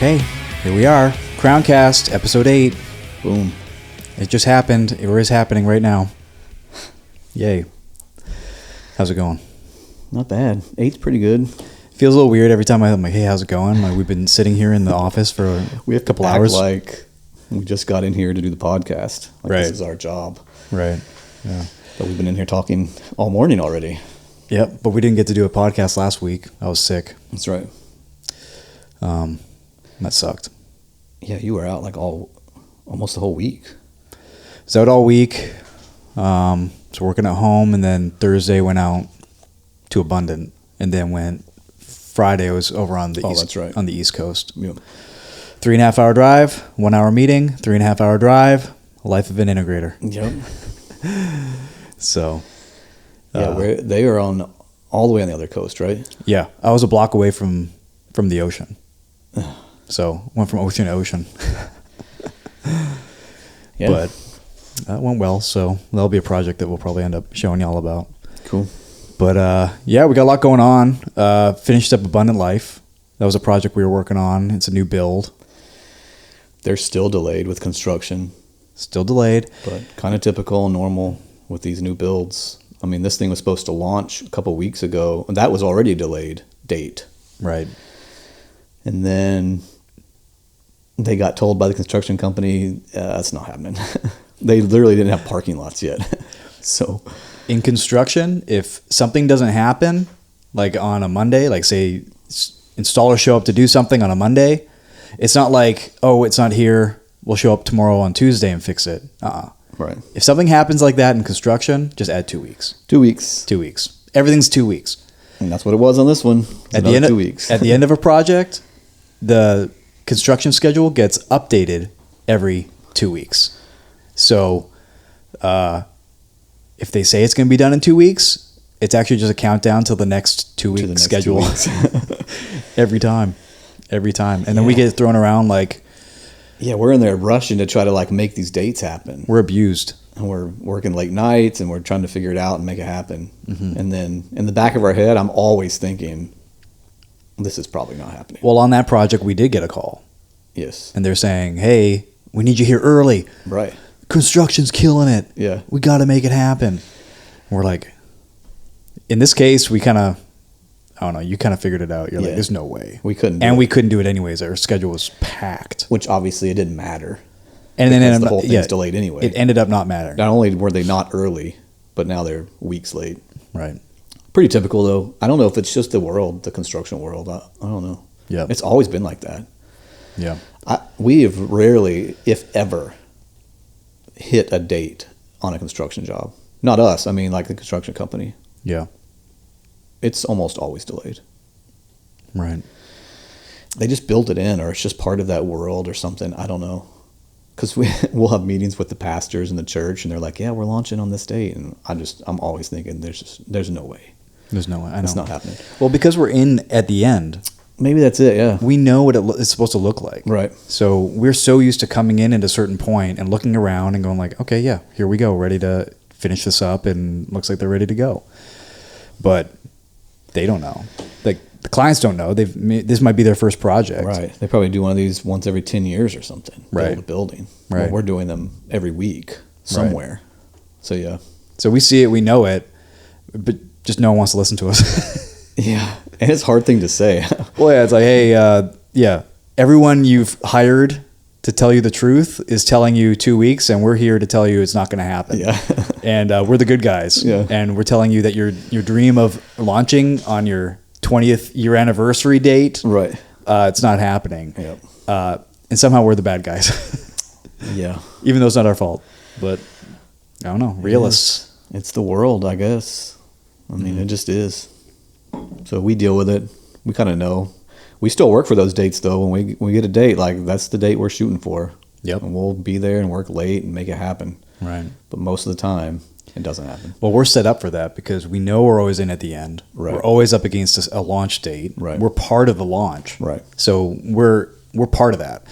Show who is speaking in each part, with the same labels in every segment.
Speaker 1: Okay, here we are. CROWNCAST, episode 8.
Speaker 2: Boom.
Speaker 1: It just happened. It is happening right now. Yay. How's it going?
Speaker 2: Not bad. 8's pretty good.
Speaker 1: Feels a little weird every time I'm like, hey, how's it going? Like, we've been sitting here in the office for
Speaker 2: We have
Speaker 1: a couple
Speaker 2: to act
Speaker 1: hours.
Speaker 2: like we just got in here to do the podcast. Like
Speaker 1: Right.
Speaker 2: This is our job.
Speaker 1: Right. Yeah.
Speaker 2: But we've been in here talking all morning already.
Speaker 1: Yep. But we didn't get to do a podcast last week. I was sick.
Speaker 2: That's right.
Speaker 1: That sucked.
Speaker 2: Yeah, you were out like almost the whole week.
Speaker 1: Was out all week. So working at home, and then Thursday went out to Abundant, and then went Friday was over on the
Speaker 2: That's right.
Speaker 1: on the East Coast.
Speaker 2: Yeah.
Speaker 1: 3.5 hour drive, 1 hour meeting, 3.5 hour drive, life of an integrator.
Speaker 2: Yep.
Speaker 1: So,
Speaker 2: Yeah, they are on all the way on the other coast, right?
Speaker 1: yeah, I was a block away from the ocean. So went from ocean to ocean.
Speaker 2: Yeah.
Speaker 1: But that went well. So that'll be a project that we'll probably end up showing y'all about.
Speaker 2: Cool.
Speaker 1: But yeah, we got a lot going on. Finished up Abundant Life. That was a project we were working on. It's a new build.
Speaker 2: They're still delayed with construction,
Speaker 1: Still delayed.
Speaker 2: but kind of typical and normal with these new builds. I mean, this thing was supposed to launch a couple weeks ago, and that was already a delayed date.
Speaker 1: Right.
Speaker 2: And then they got told by the construction company, that's not happening. They literally didn't have parking lots yet. So,
Speaker 1: In construction, if something doesn't happen, like on a Monday, like say installers show up to do something on a Monday, it's not like, oh, it's not here, we'll show up tomorrow on Tuesday and fix it.
Speaker 2: right.
Speaker 1: If something happens like that in construction, just add 2 weeks.
Speaker 2: 2 weeks.
Speaker 1: 2 weeks. Everything's 2 weeks.
Speaker 2: And that's what it was on this one.
Speaker 1: At the end
Speaker 2: 2
Speaker 1: of,
Speaker 2: weeks.
Speaker 1: At the end of a project, the construction schedule gets updated every 2 weeks. So if they say it's going to be done in 2 weeks, it's actually just a countdown till the next 2 week schedule.
Speaker 2: 2 weeks.
Speaker 1: Every time. And then we get thrown around like
Speaker 2: Yeah, we're in there rushing to try to like make these dates happen.
Speaker 1: we're abused.
Speaker 2: And we're working late nights and we're trying to figure it out and make it happen.
Speaker 1: Mm-hmm.
Speaker 2: And then in the back of our head, I'm always thinking, this is probably not happening.
Speaker 1: Well, on that project, we did get a call.
Speaker 2: Yes.
Speaker 1: And they're saying, hey, we need you here early.
Speaker 2: Right.
Speaker 1: Construction's killing it.
Speaker 2: Yeah.
Speaker 1: We got to make it happen. We're like, in this case, we kind of, I don't know, you kind of figured it out. You're like,
Speaker 2: Yeah.
Speaker 1: there's no way.
Speaker 2: We couldn't do
Speaker 1: And
Speaker 2: it.
Speaker 1: we couldn't do it anyways. Our schedule was packed.
Speaker 2: Which obviously it didn't matter.
Speaker 1: And then
Speaker 2: Because the whole thing's delayed anyway.
Speaker 1: It ended up not mattering.
Speaker 2: Not only were they not early, but now they're weeks late.
Speaker 1: Right.
Speaker 2: Pretty typical though. I don't know if it's just the construction world. I don't know.
Speaker 1: Yeah.
Speaker 2: It's always been like that.
Speaker 1: Yeah.
Speaker 2: We have rarely, if ever, hit a date on a construction job. Not us. I mean, like the construction company.
Speaker 1: Yeah.
Speaker 2: It's almost always delayed.
Speaker 1: Right.
Speaker 2: They just built it in, or it's just part of that world or something. I don't know. Because we'll have meetings with the pastors in the church, and they're like, "Yeah, we're launching on this date," and I'm always thinking, "There's no way.
Speaker 1: There's no way. I know.
Speaker 2: It's not happening."
Speaker 1: Well, because we're in at the end,
Speaker 2: Maybe that's it. Yeah.
Speaker 1: we know what it's supposed to look like.
Speaker 2: Right.
Speaker 1: So we're so used to coming in at a certain point and looking around and going like, okay, yeah, here we go, ready to finish this up, and looks like they're ready to go. But they don't know. Like the clients don't know. This might be their first project.
Speaker 2: Right. They probably do one of these once every 10 years or something.
Speaker 1: Right.
Speaker 2: Build a building.
Speaker 1: Right.
Speaker 2: Well, we're doing them every week somewhere. So yeah.
Speaker 1: So we see it, we know it, but just no one wants to listen to us.
Speaker 2: Yeah. And it's a hard thing to say.
Speaker 1: Well, yeah, it's like, hey, yeah, everyone you've hired to tell you the truth is telling you 2 weeks, and we're here to tell you it's not going to happen.
Speaker 2: Yeah.
Speaker 1: And we're the good guys.
Speaker 2: Yeah.
Speaker 1: And we're telling you that your dream of launching on your 20th year anniversary date,
Speaker 2: Right.
Speaker 1: it's not happening.
Speaker 2: Yep.
Speaker 1: And somehow we're the bad guys.
Speaker 2: Yeah.
Speaker 1: Even though it's not our fault. But I don't know. Realists.
Speaker 2: It's the world, I guess. I mean, it just is. So we deal with it. We kind of know. We still work for those dates, though. When we get a date, like that's the date we're shooting for.
Speaker 1: Yep.
Speaker 2: And we'll be there and work late and make it happen.
Speaker 1: Right.
Speaker 2: But most of the time, it doesn't happen.
Speaker 1: Well, we're set up for that because we know we're always in at the end.
Speaker 2: Right.
Speaker 1: We're always up against a launch date.
Speaker 2: Right.
Speaker 1: We're part of the launch.
Speaker 2: Right.
Speaker 1: So we're part of that.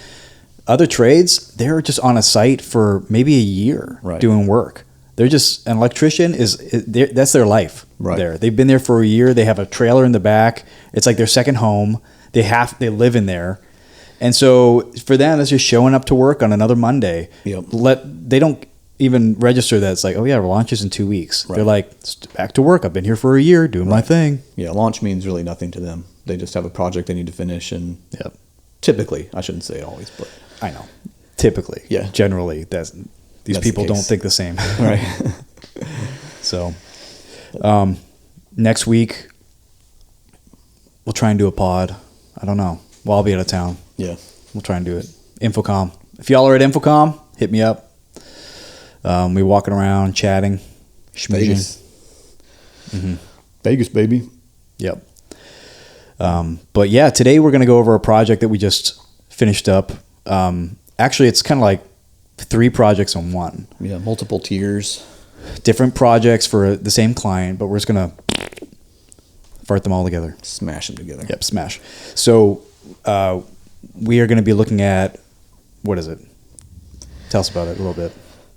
Speaker 1: Other trades, they're just on a site for maybe a year
Speaker 2: Right.
Speaker 1: doing work. They're just an electrician that's their life.
Speaker 2: Right.
Speaker 1: There, they've been there for a year. They have a trailer in the back. It's like their second home. They live in there, And so for them, it's just showing up to work on another Monday.
Speaker 2: Yep.
Speaker 1: They don't even register that it's like, oh yeah, our launch is in 2 weeks.
Speaker 2: Right.
Speaker 1: They're like, back to work. I've been here for a year doing my thing.
Speaker 2: Yeah, launch means really nothing to them. They just have a project they need to finish, and
Speaker 1: Yep.
Speaker 2: typically, I shouldn't say always, but
Speaker 1: I know. Typically.
Speaker 2: Yeah.
Speaker 1: Generally, these
Speaker 2: That's
Speaker 1: people
Speaker 2: the
Speaker 1: don't
Speaker 2: case.
Speaker 1: think the same.
Speaker 2: right.
Speaker 1: So, next week, we'll try and do a pod. I don't know. Well, I'll be out of town.
Speaker 2: Yeah.
Speaker 1: We'll try and do it. Infocom. If y'all are at Infocom, hit me up. We're walking around, chatting, schmoozing.
Speaker 2: Vegas. Vegas, baby.
Speaker 1: Yep. But yeah, today we're going to go over a project that we just finished up. Actually, it's kind of like 3 projects in one.
Speaker 2: Yeah, multiple tiers.
Speaker 1: Different projects for the same client, but we're just going to fart them all together.
Speaker 2: Smash them together.
Speaker 1: Yep, smash. So we are going to be looking at, what is it? Tell us about it a little bit.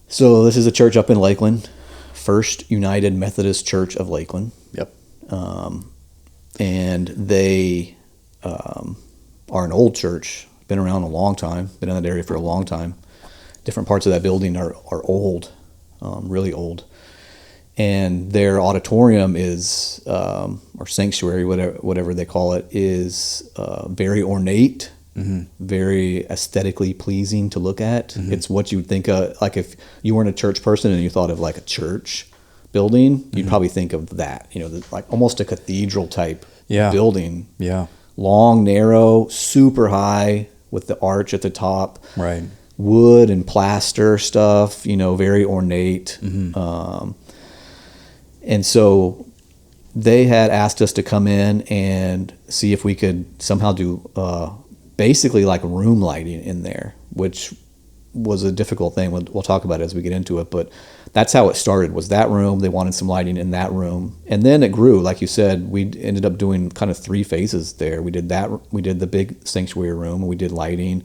Speaker 2: So this is a church up in Lakeland, First United Methodist Church of Lakeland.
Speaker 1: Yep.
Speaker 2: And they are an old church, been around a long time, been in that area for a long time. Different parts of that building are old, really old. And their auditorium is, or sanctuary, whatever they call it, is very ornate, very aesthetically pleasing to look at. It's what you would think of, like if you weren't a church person and you thought of like a church building, you'd probably think of that, like almost a cathedral type building.
Speaker 1: Yeah.
Speaker 2: Long, narrow, super high with the arch at the top.
Speaker 1: Right.
Speaker 2: Wood and plaster stuff, very ornate. And so they had asked us to come in and see if we could somehow do basically like room lighting in there, which was a difficult thing. We'll talk about it as we get into it, but that's how it started, was that room. They wanted some lighting in that room. And then it grew. Like you said, we ended up doing kind of 3 phases there. We did the big sanctuary room, and we did lighting,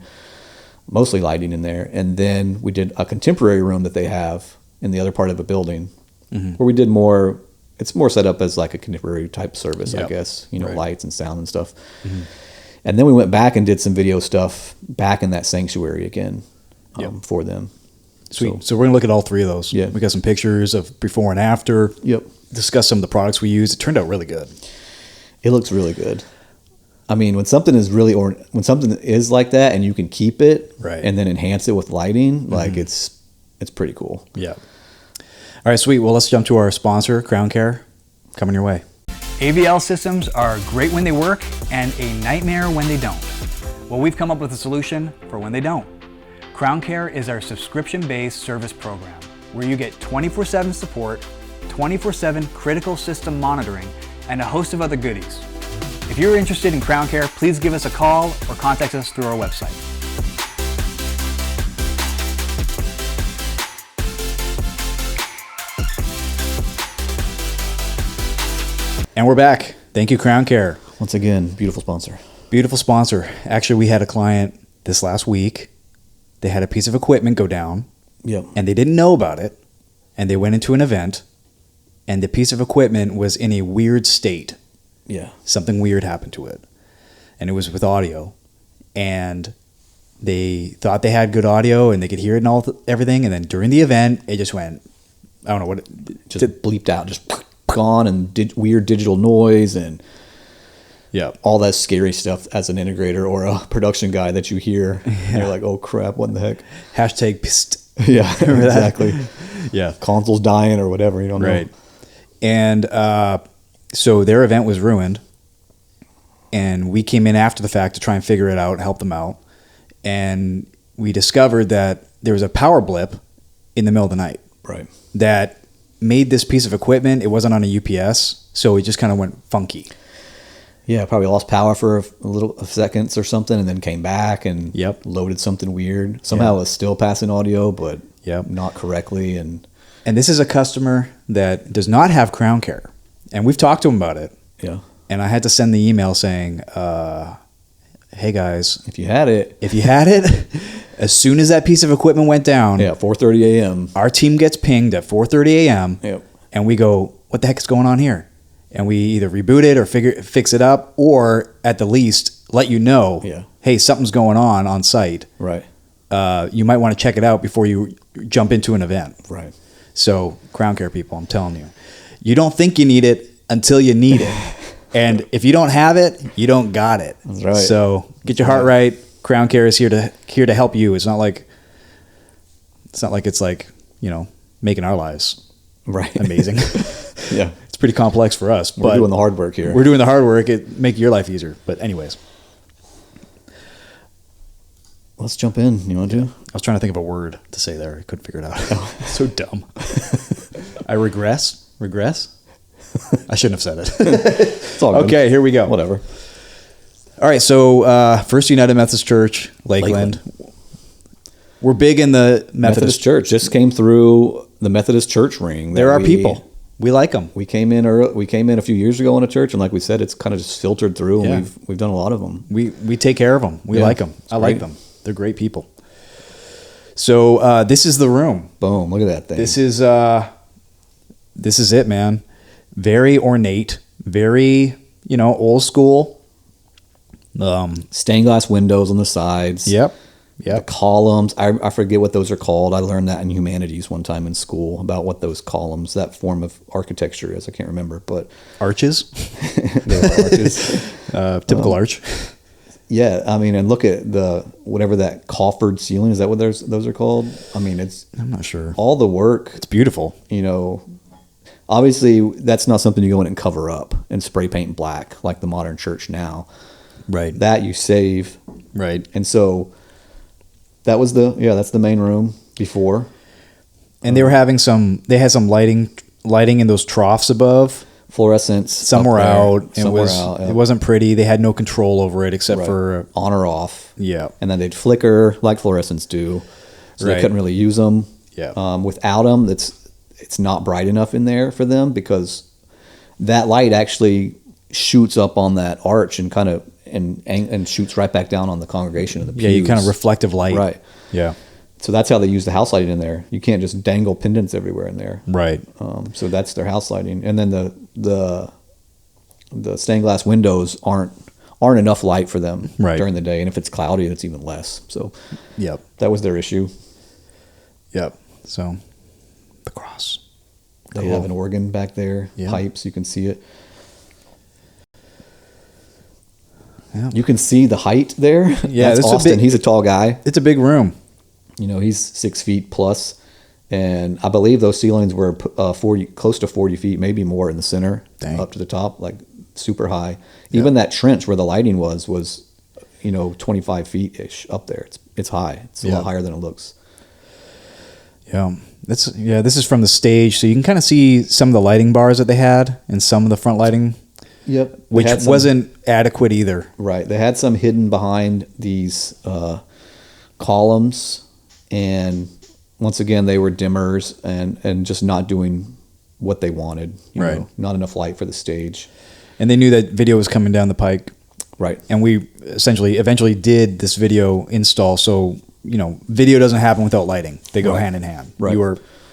Speaker 2: mostly lighting in there. And then we did a contemporary room that they have in the other part of the building, where we did more, it's more set up as like a contemporary type service, I guess,
Speaker 1: Right.
Speaker 2: lights and sound and stuff. And then we went back and did some video stuff back in that sanctuary again for them.
Speaker 1: Sweet. So we're going to look at all 3 of those.
Speaker 2: Yeah.
Speaker 1: We got some pictures of before and after.
Speaker 2: Yep.
Speaker 1: Discuss some of the products we used. It turned out really good.
Speaker 2: It looks really good. I mean, when something is really, when something is like that and you can keep it
Speaker 1: Right.
Speaker 2: and then enhance it with lighting, like it's pretty cool.
Speaker 1: Yeah. All right, sweet. Well, let's jump to our sponsor, Crown Care, coming your way.
Speaker 3: AVL systems are great when they work and a nightmare when they don't. Well, we've come up with a solution for when they don't. Crown Care is our subscription-based service program where you get 24/7 support, 24/7 critical system monitoring, and a host of other goodies. If you're interested in Crown Care, please give us a call or contact us through our website.
Speaker 1: And we're back. Thank you, Crown Care.
Speaker 2: Once again, beautiful sponsor.
Speaker 1: Beautiful sponsor. Actually, we had a client this last week. They had a piece of equipment go down,
Speaker 2: Yep.
Speaker 1: and they didn't know about it. And they went into an event, and the piece of equipment was in a weird state.
Speaker 2: Yeah.
Speaker 1: Something weird happened to it. And it was with audio. And they thought they had good audio, and they could hear it and everything. And then during the event, it just went, I don't know what it
Speaker 2: Just bleeped out, just gone, and weird digital noise and
Speaker 1: yeah.
Speaker 2: all that scary stuff as an integrator or a production guy that you hear. And you're like, oh crap, what in the heck?
Speaker 1: Hashtag pissed.
Speaker 2: Yeah, exactly.
Speaker 1: Yeah.
Speaker 2: Console's dying or whatever. You don't know.
Speaker 1: Right. And so their event was ruined. And we came in after the fact to try and figure it out and help them out. And we discovered that there was a power blip in the middle of the night.
Speaker 2: Right.
Speaker 1: That made this piece of equipment, it wasn't on a UPS, so it just kind of went funky.
Speaker 2: Yeah, probably lost power for a little seconds or something, and then came back and
Speaker 1: Yep.
Speaker 2: loaded something weird. Somehow it was still passing audio, but
Speaker 1: Yep.
Speaker 2: not correctly. And
Speaker 1: And this is a customer that does not have Crown Care. And we've talked to him about it.
Speaker 2: yeah,
Speaker 1: And I had to send the email saying, hey guys,
Speaker 2: if you had it,
Speaker 1: if you had it, as soon as that piece of equipment went down,
Speaker 2: 4:30 a.m.
Speaker 1: our team gets pinged at 4:30 a.m.
Speaker 2: Yep.
Speaker 1: And we go, what the heck is going on here? And we either reboot it or fix it up, or at the least let you know,
Speaker 2: Yeah.
Speaker 1: hey, something's going on site.
Speaker 2: Right.
Speaker 1: You might want to check it out before you jump into an event.
Speaker 2: Right.
Speaker 1: So, Crown Care people, I'm telling you, you don't think you need it until you need it. And if you don't have it, you don't got it.
Speaker 2: That's right.
Speaker 1: So get your heart right. Crown Care is here to help you. It's not like it's like, making our lives
Speaker 2: Right.
Speaker 1: amazing.
Speaker 2: Yeah.
Speaker 1: It's pretty complex for us.
Speaker 2: We're doing the hard work here.
Speaker 1: We're doing the hard work. It make your life easier. But anyways,
Speaker 2: Let's jump in. You want to?
Speaker 1: I was trying to think of a word to say there. I couldn't figure it out. So dumb. I regress. I shouldn't have said it.
Speaker 2: It's all good.
Speaker 1: Okay, here we go.
Speaker 2: Whatever.
Speaker 1: All right, so First United Methodist Church, Lakeland. We're big in the Methodist
Speaker 2: Church. Just came through the Methodist Church ring.
Speaker 1: There are people. We like them.
Speaker 2: We came in early. We came in a few years ago in a church, and like we said, it's kind of just filtered through, and we've done a lot of them.
Speaker 1: We take care of them. We like them. I like them. They're great people. So this is the room.
Speaker 2: Boom! Look at that thing.
Speaker 1: This is it, man. Very ornate, very old school.
Speaker 2: Stained glass windows on the sides.
Speaker 1: Yep.
Speaker 2: The columns. I forget what those are called. I learned that in humanities one time in school about what those columns, that form of architecture is. I can't remember, but
Speaker 1: arches.
Speaker 2: They are arches.
Speaker 1: Typical arch.
Speaker 2: Yeah, I mean, and look at the whatever that coffered ceiling. Is that what those are called? I mean,
Speaker 1: I'm not sure.
Speaker 2: All the work.
Speaker 1: It's beautiful.
Speaker 2: Obviously that's not something you go in and cover up and spray paint black like the modern church now.
Speaker 1: Right.
Speaker 2: That you save.
Speaker 1: Right.
Speaker 2: And so that's the main room before.
Speaker 1: And they had some lighting in those troughs above.
Speaker 2: Fluorescence.
Speaker 1: Some were out.
Speaker 2: It
Speaker 1: wasn't pretty. They had no control over it except for
Speaker 2: on or off.
Speaker 1: Yeah.
Speaker 2: And then they'd flicker like fluorescents do. So they couldn't really use them.
Speaker 1: Yeah.
Speaker 2: Without them, it's not bright enough in there for them because that light actually shoots up on that arch and kind of and shoots right back down on the congregation of the pews.
Speaker 1: Yeah, you kind of reflective light.
Speaker 2: Right.
Speaker 1: Yeah.
Speaker 2: So that's how they use the house lighting in there. You can't just dangle pendants everywhere in there.
Speaker 1: Right.
Speaker 2: So that's their house lighting, and then the stained glass windows aren't enough light for them during the day, and if it's cloudy, it's even less. So, that was their issue.
Speaker 1: Yep. So, the cross.
Speaker 2: They have an organ back there, pipes. You can see it. Yeah. You can see the height there.
Speaker 1: Yeah,
Speaker 2: that's Austin. He's a tall guy.
Speaker 1: It's a big room.
Speaker 2: He's 6 feet plus, and I believe those ceilings were close to 40 feet, maybe more in the center, up to the top, like super high. Even that trench where the lighting was 25 feet ish up there. It's high. It's a lot higher than it looks.
Speaker 1: Yeah, this is from the stage, so you can kind of see some of the lighting bars that they had and some of the front lighting.
Speaker 2: Yep,
Speaker 1: which wasn't adequate either.
Speaker 2: Right, they had some hidden behind these columns. And once again, they were dimmers and just not doing what they wanted. Not enough light for the stage. And
Speaker 1: they knew that video was coming down the pike.
Speaker 2: Right.
Speaker 1: And we eventually did this video install. So, video doesn't happen without lighting. They go hand in hand.
Speaker 2: Right.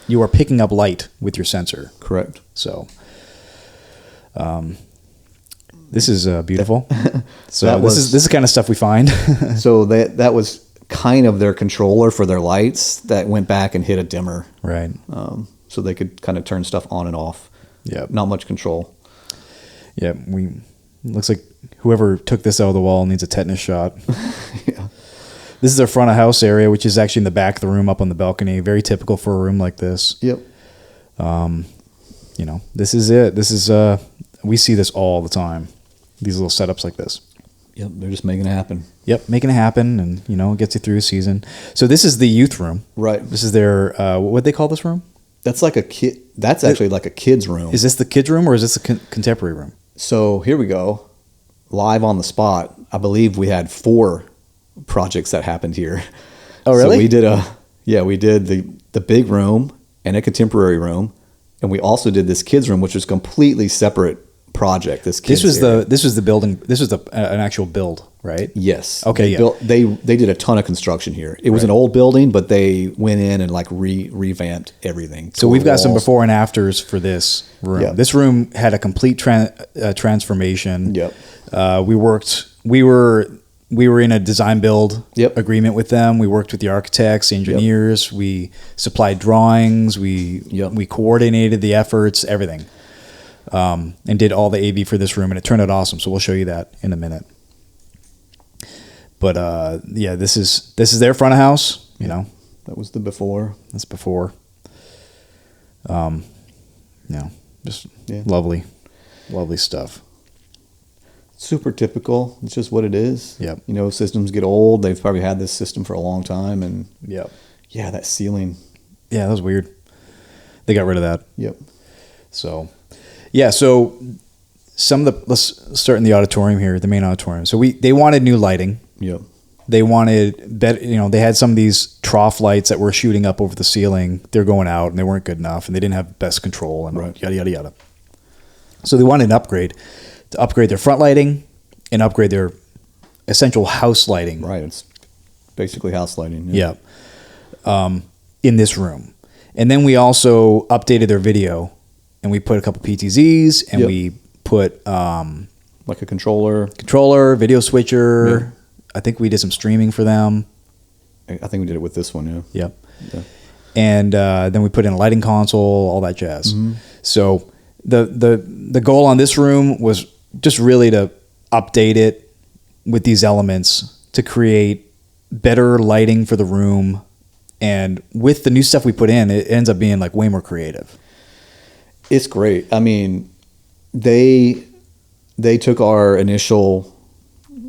Speaker 1: You are picking up light with your sensor.
Speaker 2: Correct.
Speaker 1: So, this is beautiful. So this is the kind of stuff we find.
Speaker 2: So that was kind of their controller for their lights that went back and hit a dimmer.
Speaker 1: Right.
Speaker 2: So they could kind of turn stuff on and off.
Speaker 1: Yeah.
Speaker 2: Not much control.
Speaker 1: Yeah. Looks like whoever took this out of the wall needs a tetanus shot.
Speaker 2: Yeah.
Speaker 1: This is their front of house area, which is actually in the back of the room up on the balcony. Very typical for a room like this.
Speaker 2: Yep.
Speaker 1: This is it. This is, we see this all the time. These little setups like this.
Speaker 2: Yep, they're just making it happen.
Speaker 1: Yep, making it happen, and it gets you through a season. So this is the youth room,
Speaker 2: right?
Speaker 1: This is their what would they call this room?
Speaker 2: That's like a kid. That's actually like a kid's room.
Speaker 1: Is this the kids' room or is this a contemporary room?
Speaker 2: So here we go, live on the spot. I believe we had 4 projects that happened here.
Speaker 1: Oh, really?
Speaker 2: So we did the big room and a contemporary room, and we also did this kids' room, which was completely separate project. This was
Speaker 1: the building. This was an actual build, right?
Speaker 2: Yes.
Speaker 1: Okay.
Speaker 2: They did a ton of construction here. It was an old building, but they went in and revamped everything.
Speaker 1: So we've got some before and afters for this room. Yep. This room had a complete transformation.
Speaker 2: Yep.
Speaker 1: We worked we were in a design build
Speaker 2: Yep.
Speaker 1: agreement with them. We worked with the architects, the engineers. We supplied drawings. We coordinated the efforts, everything, and did all the AV for this room, and it turned out awesome. So we'll show you that in a minute. But yeah, this is their front of house. You know,
Speaker 2: that was the before.
Speaker 1: that's before. Just lovely stuff.
Speaker 2: Super typical. It's just what it is.
Speaker 1: Yep.
Speaker 2: You know, systems get old. They've probably had this system for a long time, and
Speaker 1: Yep.
Speaker 2: yeah, that ceiling.
Speaker 1: Yeah, that was weird. They got rid of that.
Speaker 2: Yep.
Speaker 1: So, yeah. So let's start in the auditorium here, the main auditorium. So they wanted new lighting.
Speaker 2: Yep.
Speaker 1: They wanted better. You know, they had some of these trough lights that were shooting up over the ceiling. They're going out, and they weren't good enough, and they didn't have best control, and yada yada yada. So they wanted an upgrade. To upgrade their front lighting and upgrade their essential house lighting.
Speaker 2: Right. It's basically house lighting.
Speaker 1: Yeah. In this room. And then we also updated their video, and we put a couple PTZs, and we put
Speaker 2: like a controller,
Speaker 1: video switcher.
Speaker 2: Yeah.
Speaker 1: I think we did some streaming for them.
Speaker 2: I think we did it with this one. Yeah.
Speaker 1: Yep. Yeah. And then we put in a lighting console, all that jazz. Mm-hmm. So the goal on this room was just really to update it with these elements to create better lighting for the room. And with the new stuff we put in, it ends up being like way more creative.
Speaker 2: It's great. I mean, they took our initial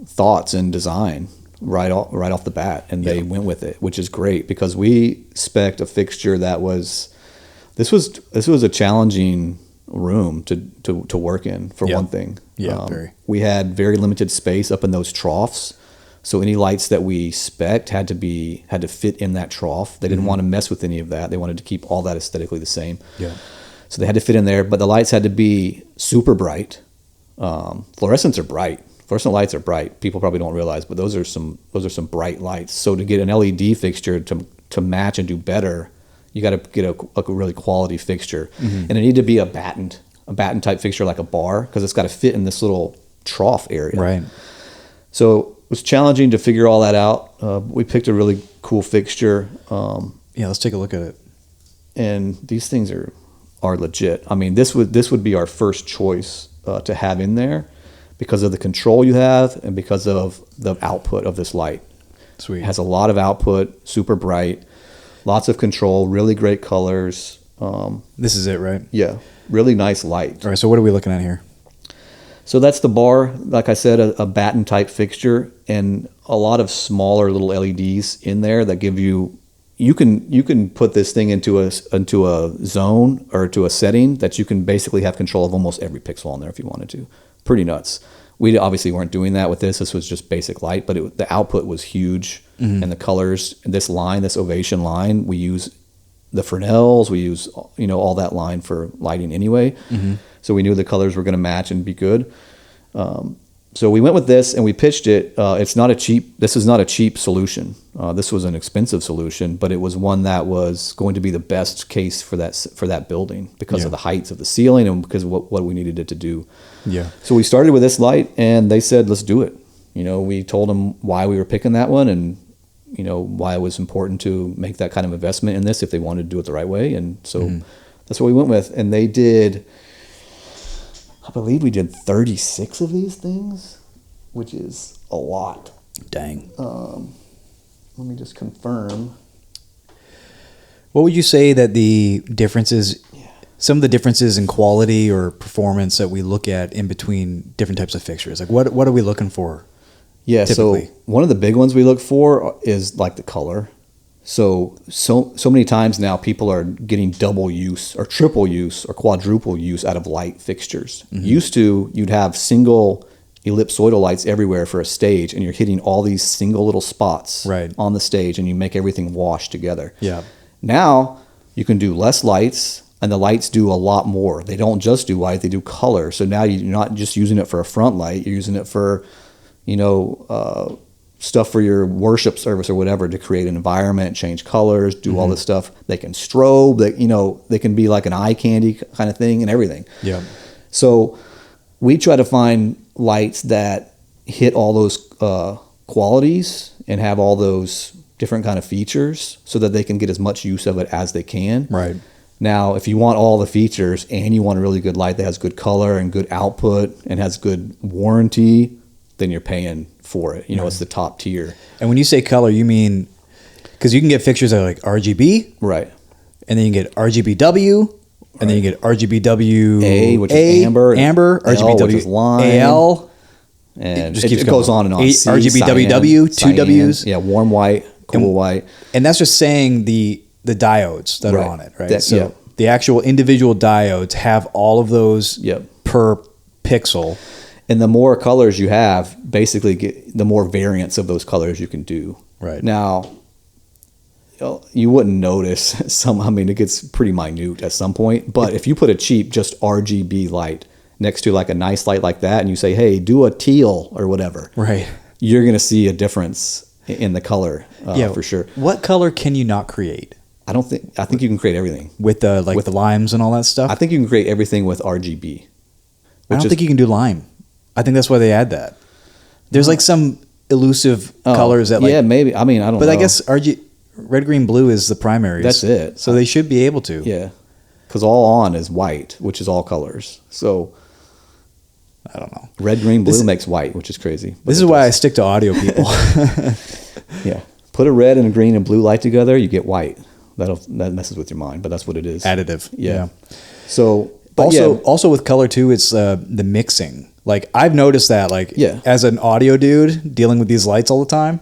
Speaker 2: thoughts and design right off the bat, and they went with it, which is great because we spec'd a fixture that was this was a challenging room to work in for one thing.
Speaker 1: Yeah, very.
Speaker 2: We had very limited space up in those troughs, so any lights that we spec'd had to fit in that trough. They didn't want to mess with any of that. They wanted to keep all that aesthetically the same.
Speaker 1: Yeah.
Speaker 2: So they had to fit in there, but the lights had to be super bright. Fluorescents are bright. Fluorescent lights are bright. People probably don't realize, but those are some bright lights. So to get an LED fixture to match and do better, you got to get a really quality fixture, and it needed to be a batten type fixture, like a bar, because it's got to fit in this little trough area.
Speaker 1: Right.
Speaker 2: So it was challenging to figure all that out. We picked a really cool fixture.
Speaker 1: Yeah, let's take a look at it.
Speaker 2: And these things are legit. I mean, this would be our first choice to have in there because of the control you have and because of the output of this light.
Speaker 1: Sweet.
Speaker 2: It has a lot of output, super bright, lots of control, really great colors.
Speaker 1: This is it, right?
Speaker 2: Yeah, really nice light.
Speaker 1: All right, so what are we looking at here?
Speaker 2: So that's the bar, like I said, a batten type fixture, and a lot of smaller little LEDs in there that give you can put this thing into a zone or to a setting that you can basically have control of almost every pixel on there if you wanted to. Pretty nuts. We obviously weren't doing that with this. This was just basic light, but the output was huge, and the colors. This ovation line, we use the Fresnels. We use all that line for lighting anyway. So we knew the colors were going to match and be good. So we went with this and we pitched it. This is not a cheap solution. This was an expensive solution, but it was one that was going to be the best case for that building because of the heights of the ceiling and because of what we needed it to do.
Speaker 1: Yeah.
Speaker 2: So we started with this light and they said, let's do it. We told them why we were picking that one and, why it was important to make that kind of investment in this if they wanted to do it the right way. And so that's what we went with. And they did, I believe we did 36 of these things, which is a lot.
Speaker 1: Dang.
Speaker 2: Let me just confirm.
Speaker 1: What would you say that the differences, some of the differences in quality or performance that we look at in between different types of fixtures? Like what are we looking for?
Speaker 2: Yeah,
Speaker 1: typically?
Speaker 2: So one of the big ones we look for is like the color. So many times now people are getting double use or triple use or quadruple use out of light fixtures. Used to, you'd have single ellipsoidal lights everywhere for a stage and you're hitting all these single little spots on the stage and you make everything wash together.
Speaker 1: Yeah.
Speaker 2: Now you can do less lights and the lights do a lot more. They don't just do light, they do color. So now you're not just using it for a front light, you're using it for, stuff for your worship service or whatever to create an environment, change colors, do all this stuff. They can strobe, they can be like an eye candy kind of thing and everything.
Speaker 1: Yeah.
Speaker 2: So we try to find lights that, hit all those qualities and have all those different kind of features so that they can get as much use of it as they can.
Speaker 1: Right.
Speaker 2: Now, if you want all the features and you want a really good light that has good color and good output and has good warranty, then you're paying for it. You know, it's the top tier.
Speaker 1: And when you say color, you mean, because you can get fixtures that are like RGB,
Speaker 2: Right.
Speaker 1: and then you can get RGBW, and then you get RGBW
Speaker 2: A, which is amber, L,
Speaker 1: RGBW
Speaker 2: which is lime,
Speaker 1: AL,
Speaker 2: and
Speaker 1: just keeps
Speaker 2: it goes on and on. C,
Speaker 1: RGBWW,
Speaker 2: cyan,
Speaker 1: two W's.
Speaker 2: Yeah, warm white, cool white.
Speaker 1: And that's just saying the diodes that are on it, right? So the actual individual diodes have all of those per pixel.
Speaker 2: And the more colors you have, basically the more variants of those colors you can do.
Speaker 1: Right.
Speaker 2: Now, you wouldn't notice it gets pretty minute at some point. But if you put a cheap, just RGB light next to like a nice light like that, and you say, hey, do a teal or whatever.
Speaker 1: Right.
Speaker 2: You're going to see a difference in the color for sure.
Speaker 1: What color can you not create?
Speaker 2: I think you can create everything.
Speaker 1: With the the limes and all that stuff?
Speaker 2: I think you can create everything with RGB.
Speaker 1: I don't think you can do lime. I think that's why they add that. There's like some elusive colors that
Speaker 2: maybe. I mean, I don't know.
Speaker 1: But I guess red, green, blue is the primaries.
Speaker 2: That's it.
Speaker 1: So they should be able to.
Speaker 2: Yeah. Because all on is white, which is all colors. So
Speaker 1: I don't know.
Speaker 2: Red, green, blue makes white, which is crazy.
Speaker 1: This is why I stick to audio people.
Speaker 2: Yeah. Put a red and a green and blue light together, you get white. That messes with your mind, but that's what it is.
Speaker 1: Additive. Yeah.
Speaker 2: So,
Speaker 1: but also with color too, it's the mixing. Like I've noticed that as an audio dude dealing with these lights all the time,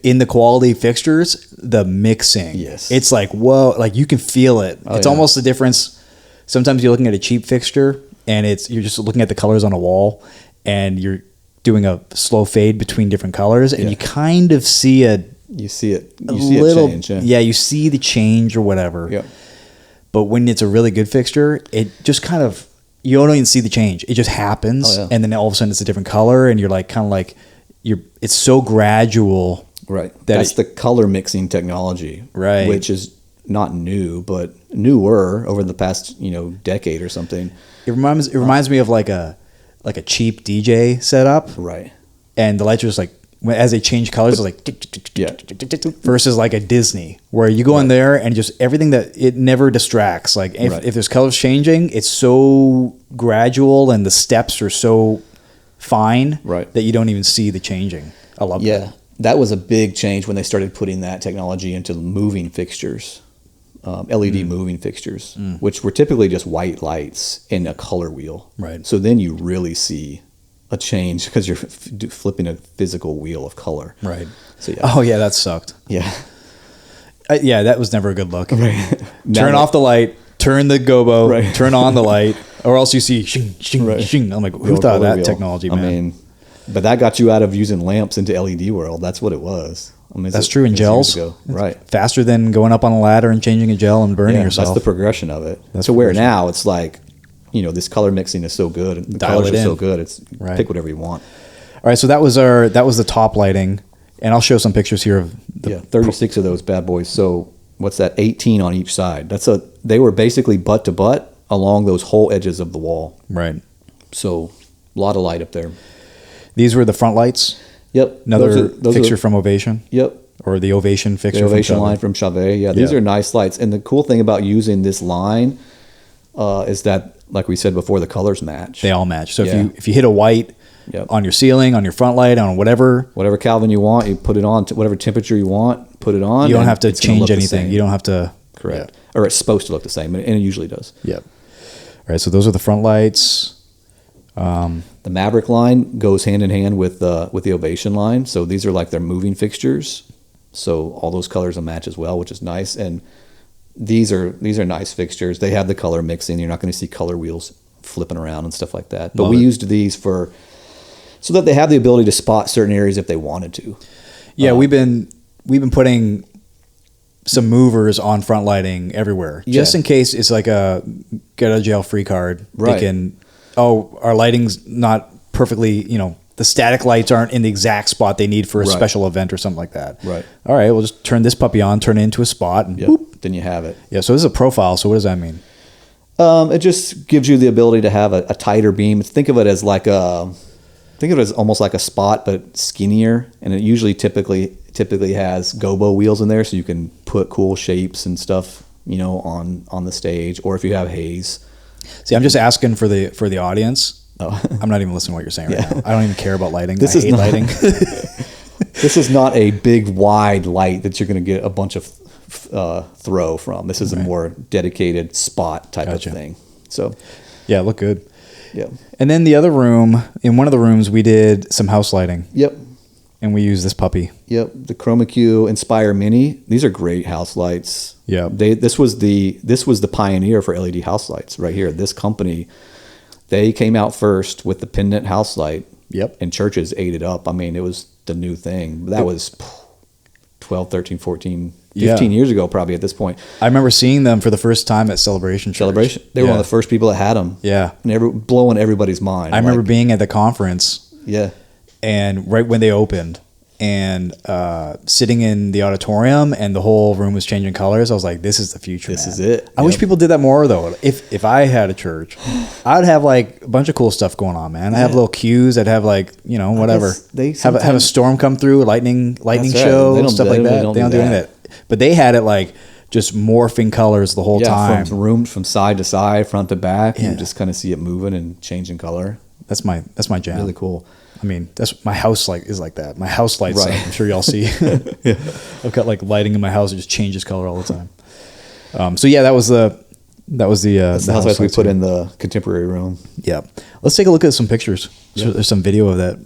Speaker 1: in the quality fixtures, the mixing.
Speaker 2: Yes.
Speaker 1: It's like, whoa, like you can feel it. It's almost the difference. Sometimes you're looking at a cheap fixture and you're just looking at the colors on a wall and you're doing a slow fade between different colors and you kind of see
Speaker 2: you see a change.
Speaker 1: Yeah, you see the change or whatever.
Speaker 2: Yeah.
Speaker 1: But when it's a really good fixture, it just kind of, you don't even see the change. It just happens. And then all of a sudden it's a different color and you're like, kind of like, it's so gradual.
Speaker 2: Right. That's the color mixing technology.
Speaker 1: Right.
Speaker 2: Which is not new, but newer over the past, decade or something.
Speaker 1: It reminds me of like a cheap DJ setup.
Speaker 2: Right.
Speaker 1: And the lights are just like, as they change colors, it's like versus like a Disney where you go in there and just everything that it never distracts. Like if there's colors changing, it's so gradual and the steps are so fine that you don't even see the changing. I love that.
Speaker 2: Yeah, that was a big change when they started putting that technology into moving fixtures, LED moving fixtures, which were typically just white lights in a color wheel.
Speaker 1: Right.
Speaker 2: So then you really see a change because you're flipping a physical wheel of color.
Speaker 1: Right.
Speaker 2: So
Speaker 1: Oh yeah, that sucked.
Speaker 2: Yeah.
Speaker 1: That was never a good look.
Speaker 2: Right.
Speaker 1: Turn off the light, turn the gobo, turn on the light, or else you see shing, shing, shing. I'm like, who thought of that technology, man?
Speaker 2: I mean, but that got you out of using lamps into LED world. That's what it was. I mean,
Speaker 1: that's true in gels.
Speaker 2: Right.
Speaker 1: Faster than going up on a ladder and changing a gel and burning yourself.
Speaker 2: That's the progression of it. That's where now it's like, this color mixing is so good. The colors are so good. It's pick whatever you want. All
Speaker 1: right. So that was the top lighting, and I'll show some pictures here of
Speaker 2: 36 of those bad boys. So what's that? 18 on each side. They were basically butt to butt along those whole edges of the wall.
Speaker 1: Right.
Speaker 2: So a lot of light up there.
Speaker 1: These were the front lights.
Speaker 2: Yep.
Speaker 1: Another fixture from Ovation.
Speaker 2: Yep.
Speaker 1: Or the Ovation fixture.
Speaker 2: The Ovation line from Chavez. Yeah. These are nice lights. And the cool thing about using this line is that, like we said before, the colors match.
Speaker 1: They all match. So if you hit a white on your ceiling, on your front light, on whatever
Speaker 2: Kelvin you want, you put it on to whatever temperature you want, put it on.
Speaker 1: You don't have to change anything. You don't have to.
Speaker 2: Correct. Or it's supposed to look the same, and it usually does.
Speaker 1: Yep. All right. So those are the front lights.
Speaker 2: The Maverick line goes hand in hand with the Ovation line. So these are like their moving fixtures. So all those colors will match as well, which is nice. And these are nice fixtures. They have the color mixing. You're not going to see color wheels flipping around and stuff like that. But we used these so that they have the ability to spot certain areas if they wanted to.
Speaker 1: Yeah, we've been putting some movers on front lighting everywhere, just in case it's like a get out of jail free card.
Speaker 2: Right.
Speaker 1: They can, our lighting's not perfectly, the static lights aren't in the exact spot they need for a special event or something like that.
Speaker 2: Right.
Speaker 1: All right, we'll just turn this puppy on, turn it into a spot, and boop.
Speaker 2: Then you have it.
Speaker 1: Yeah, so this is a profile. So what does that mean?
Speaker 2: It just gives you the ability to have a tighter beam. Think of it as like Think of it as almost like a spot, but skinnier, and it usually typically has gobo wheels in there, so you can put cool shapes and stuff, on the stage, or if you have haze.
Speaker 1: See, I'm just asking for the audience. Oh. I'm not even listening to what you're saying right now. I don't even care about lighting. I hate lighting.
Speaker 2: This is not a big wide light that you're going to get a bunch of throw from. This is a more dedicated spot type of thing. So,
Speaker 1: yeah, look good.
Speaker 2: Yeah.
Speaker 1: And then the other room, in one of the rooms, we did some house lighting.
Speaker 2: Yep.
Speaker 1: And we used this puppy.
Speaker 2: Yep. The ChromaQ Inspire Mini. These are great house lights.
Speaker 1: Yeah.
Speaker 2: This was the pioneer for LED house lights right here. This company, they came out first with the pendant house light.
Speaker 1: Yep.
Speaker 2: And churches ate it up. I mean, it was the new thing. That was 12, 13, 14, 15 years ago probably at this point.
Speaker 1: I remember seeing them for the first time at Celebration Church.
Speaker 2: They were one of the first people that had them.
Speaker 1: Yeah.
Speaker 2: And blowing everybody's mind.
Speaker 1: I remember being at the conference.
Speaker 2: Yeah.
Speaker 1: And right when they opened and sitting in the auditorium and the whole room was changing colors, I was like, this is the future,
Speaker 2: This is it.
Speaker 1: I wish people did that more, though. If I had a church, I'd have like a bunch of cool stuff going on, man. I have little cues. I'd have like, whatever. Have a storm come through, lightning show, stuff like that. They don't do any of that. But they had it like just morphing colors the whole time.
Speaker 2: From side to side, front to back. You just kind of see it moving and changing color.
Speaker 1: That's my jam.
Speaker 2: Really cool.
Speaker 1: I mean, that's my house is like that. My house lights up. I'm sure y'all see. I've got like lighting in my house that just changes color all the time. So yeah, that was the house
Speaker 2: lights we put in the contemporary room.
Speaker 1: Yeah. Let's take a look at some pictures. Yeah. There's some video of that.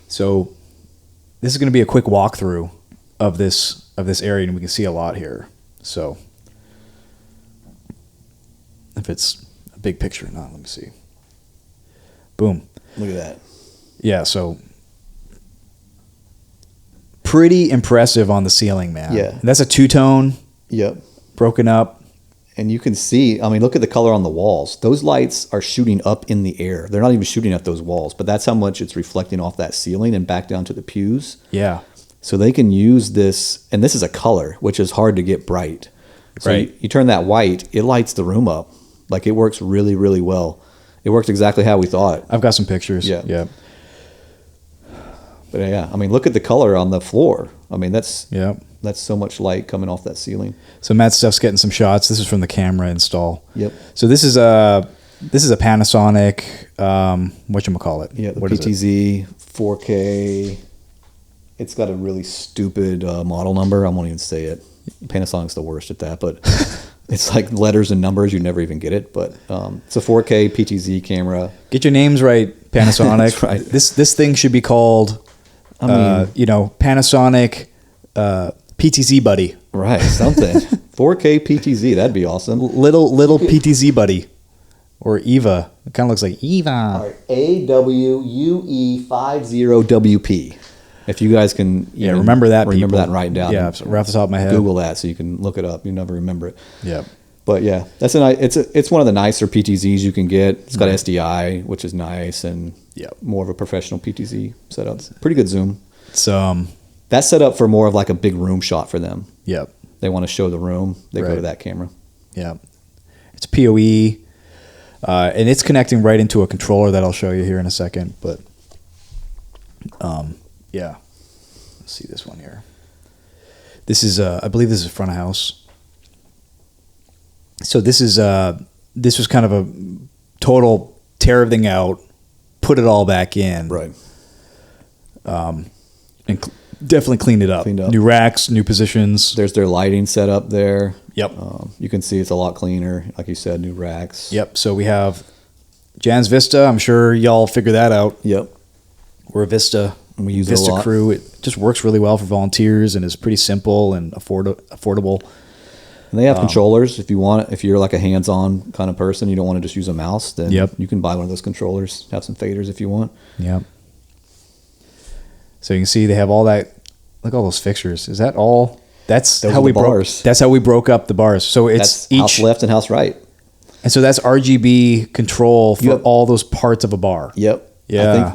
Speaker 1: So this is going to be a quick walkthrough of this area, and we can see a lot here. So if it's a big picture or not, let me see. Boom.
Speaker 2: Look at that.
Speaker 1: Yeah, so pretty impressive on the ceiling, man.
Speaker 2: Yeah.
Speaker 1: And that's a two-tone.
Speaker 2: Yep.
Speaker 1: Broken up.
Speaker 2: And you can see, I mean, look at the color on the walls. Those lights are shooting up in the air. They're not even shooting at those walls, but that's how much it's reflecting off that ceiling and back down to the pews.
Speaker 1: Yeah.
Speaker 2: So they can use this, and this is a color, which is hard to get bright. So
Speaker 1: right.
Speaker 2: You turn that white, it lights the room up. Like, it works really, really well. It works exactly how we thought.
Speaker 1: I've got some pictures. Yeah.
Speaker 2: But yeah, I mean, look at the color on the floor. I mean, that's so much light coming off that ceiling.
Speaker 1: So Matt Stuff's getting some shots. This is from the camera install.
Speaker 2: Yep.
Speaker 1: So this is a Panasonic, whatchamacallit?
Speaker 2: Yeah, the PTZ 4K. It's got a really stupid model number. I won't even say it. Panasonic's the worst at that, but it's like letters and numbers. You never even get it. But it's a 4K PTZ camera.
Speaker 1: Get your names right, Panasonic.
Speaker 2: That's right.
Speaker 1: This thing should be called, Panasonic PTZ Buddy.
Speaker 2: Right, something. 4K PTZ, that'd be awesome.
Speaker 1: Little PTZ Buddy. Or Eva. It kind of looks like Eva.
Speaker 2: All right, AWUE50WP. If you guys can
Speaker 1: remember that
Speaker 2: and write it down.
Speaker 1: Yeah, right off the top of my head.
Speaker 2: Google that so you can look it up. You never remember it.
Speaker 1: Yeah.
Speaker 2: But yeah, it's one of the nicer PTZs you can get. It's got SDI, which is nice, and more of a professional PTZ setup. Pretty good zoom.
Speaker 1: So
Speaker 2: that's set up for more of like a big room shot for them.
Speaker 1: Yep.
Speaker 2: They want to show the room. They go to that camera.
Speaker 1: Yeah. It's PoE, and it's connecting right into a controller that I'll show you here in a second. But yeah, let's see this one here. This is I believe this is front of house. So this was kind of a total tear everything out, put it all back in,
Speaker 2: right?
Speaker 1: And definitely cleaned it up. New racks, new positions.
Speaker 2: There's their lighting set up there.
Speaker 1: Yep.
Speaker 2: You can see it's a lot cleaner, like you said, new racks.
Speaker 1: Yep. So we have Jan's Vista. I'm sure y'all figure that out.
Speaker 2: Yep.
Speaker 1: We're a Vista.
Speaker 2: And we use
Speaker 1: Vista
Speaker 2: it a lot.
Speaker 1: crew. It just works really well for volunteers and is pretty simple and affordable.
Speaker 2: And they have controllers if you want. If you're like a hands-on kind of person, you don't want to just use a mouse, then you can buy one of those controllers. Have some faders if you want.
Speaker 1: Yep. So you can see they have all that. Look at all those fixtures. Is that all? That's how we broke. That's how we broke up the bars. So it's
Speaker 2: each house left and house right.
Speaker 1: And so that's RGB control for all those parts of a bar.
Speaker 2: Yep.
Speaker 1: Yeah.
Speaker 2: I think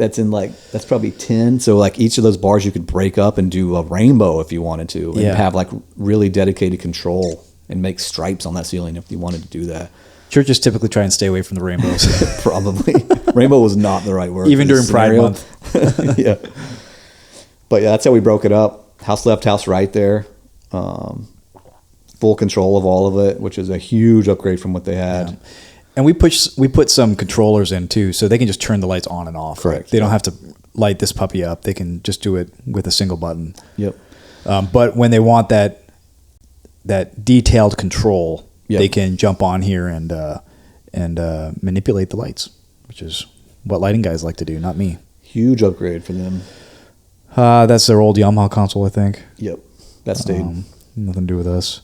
Speaker 2: that's probably 10. So like each of those bars you could break up and do a rainbow if you wanted to, and have like really dedicated control. and make stripes on that ceiling if you wanted to do that.
Speaker 1: Churches typically try and stay away from the rainbows.
Speaker 2: Probably. Rainbow was not the right word.
Speaker 1: Even during Pride Month.
Speaker 2: Yeah. But yeah, that's how we broke it up. House left, house right there. Full control of all of it, which is a huge upgrade from what they had.
Speaker 1: Yeah. And we put some controllers in too, so they can just turn the lights on and off.
Speaker 2: Correct.
Speaker 1: They don't have to light this puppy up. They can just do it with a single button.
Speaker 2: Yep.
Speaker 1: But when they want that detailed control,
Speaker 2: Yep.
Speaker 1: they can jump on here and manipulate the lights, which is what lighting guys like to do, not me.
Speaker 2: Huge upgrade for them.
Speaker 1: That's their old Yamaha console, I think.
Speaker 2: Yep. That stayed.
Speaker 1: Nothing to do with us.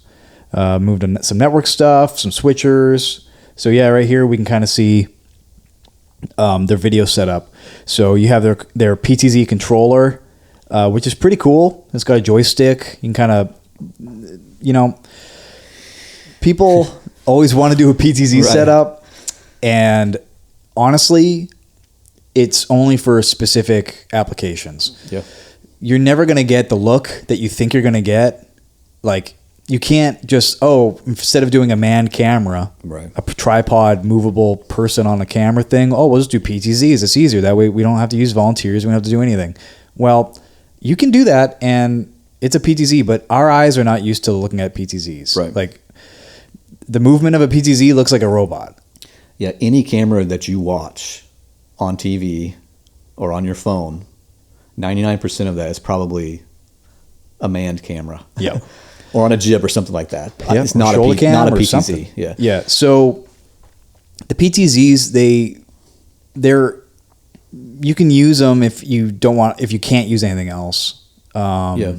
Speaker 1: Moved to some network stuff, some switchers. So yeah, right here we can kind of see their video setup. So you have their PTZ controller, which is pretty cool. It's got a joystick. You can kind of, people always want to do a PTZ
Speaker 2: Right.
Speaker 1: setup, and honestly, it's only for specific applications.
Speaker 2: Yeah.
Speaker 1: You're never going to get the look that you think you're going to get. Like, you can't just, instead of doing a manned camera,
Speaker 2: Right.
Speaker 1: a tripod movable person on a camera thing, we'll just do PTZs. It's easier. That way we don't have to use volunteers. We don't have to do anything. Well, you can do that, and it's a PTZ, but our eyes are not used to looking at PTZs.
Speaker 2: Right.
Speaker 1: Like, the movement of a PTZ looks like a robot.
Speaker 2: Yeah. Any camera that you watch on TV or on your phone, 99% of that is probably a manned camera.
Speaker 1: Yeah.
Speaker 2: Or on a jib or something like that.
Speaker 1: Yeah,
Speaker 2: It's not a
Speaker 1: shoulder cam
Speaker 2: not a
Speaker 1: or
Speaker 2: PTZ.
Speaker 1: something.
Speaker 2: Yeah.
Speaker 1: Yeah. So the PTZs, they're you can use them if you can't use anything else.
Speaker 2: Yeah.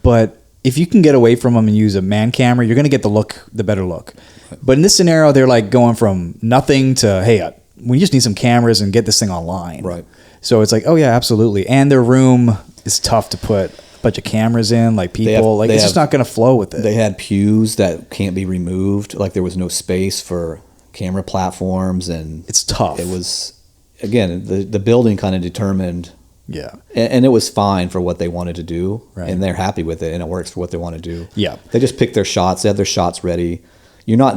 Speaker 1: But if you can get away from them and use a man camera, you're going to get the better look. But in this scenario, they're like going from nothing to, hey, we just need some cameras and get this thing online.
Speaker 2: Right.
Speaker 1: So it's like, oh yeah, absolutely. And their room is tough to put a bunch of cameras in, like people, it's just not going to flow with it.
Speaker 2: They had pews that can't be removed. Like there was no space for camera platforms, and
Speaker 1: It's tough.
Speaker 2: It was, again, the building kind of determined,
Speaker 1: Yeah.
Speaker 2: and it was fine for what they wanted to do,
Speaker 1: Right.
Speaker 2: and they're happy with it, and it works for what they want to do.
Speaker 1: Yeah.
Speaker 2: They just picked their shots. They had their shots ready. You're not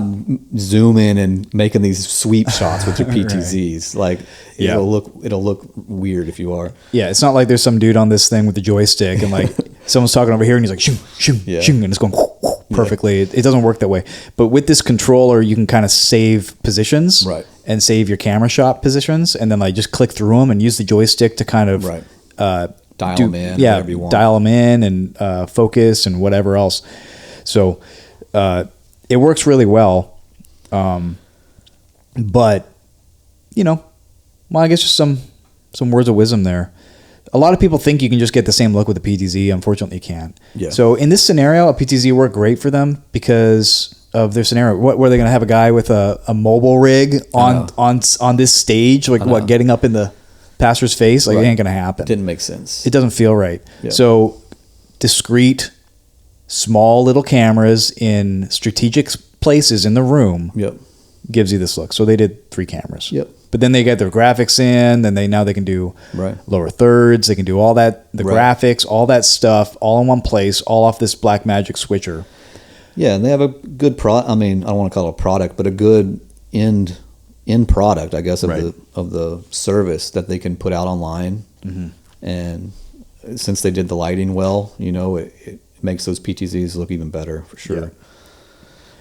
Speaker 2: zooming and making these sweep shots with your PTZs. Like
Speaker 1: Yeah.
Speaker 2: it'll look weird if you are.
Speaker 1: Yeah, it's not like there's some dude on this thing with the joystick and like someone's talking over here and he's like shoo, shoo,
Speaker 2: Yeah.
Speaker 1: shoo, and it's going perfectly. It doesn't work that way. But with this controller, you can kind of save positions,
Speaker 2: Right.
Speaker 1: and save your camera shot positions, and then like just click through them and use the joystick to kind of
Speaker 2: Right.
Speaker 1: dial
Speaker 2: them in, whatever you want.
Speaker 1: dial them in and focus and whatever else. So it works really well. But well, I guess just some words of wisdom there. A lot of people think you can just get the same look with a PTZ. Unfortunately, you can't.
Speaker 2: Yeah.
Speaker 1: So in this scenario, a PTZ worked great for them because of their scenario. What were they going to have a guy with a mobile rig on this stage, like what, getting up in the pastor's face? Like
Speaker 2: Right.
Speaker 1: it ain't going to happen.
Speaker 2: Didn't make sense.
Speaker 1: It doesn't feel right.
Speaker 2: Yeah.
Speaker 1: So discrete, small little cameras in strategic places in the room
Speaker 2: Yep.
Speaker 1: gives you this look. So they did 3 cameras.
Speaker 2: Yep.
Speaker 1: But then they get their graphics in, then they can do
Speaker 2: Right.
Speaker 1: lower thirds, they can do all that, the
Speaker 2: Right.
Speaker 1: graphics, all that stuff, all in one place, all off this Blackmagic switcher.
Speaker 2: Yeah, and they have a good I mean, I don't want to call it a product, but a good end product, I guess, of
Speaker 1: Right.
Speaker 2: the service that they can put out online.
Speaker 1: Mm-hmm.
Speaker 2: And since they did the lighting well, it makes those PTZs look even better for sure.
Speaker 1: Yeah.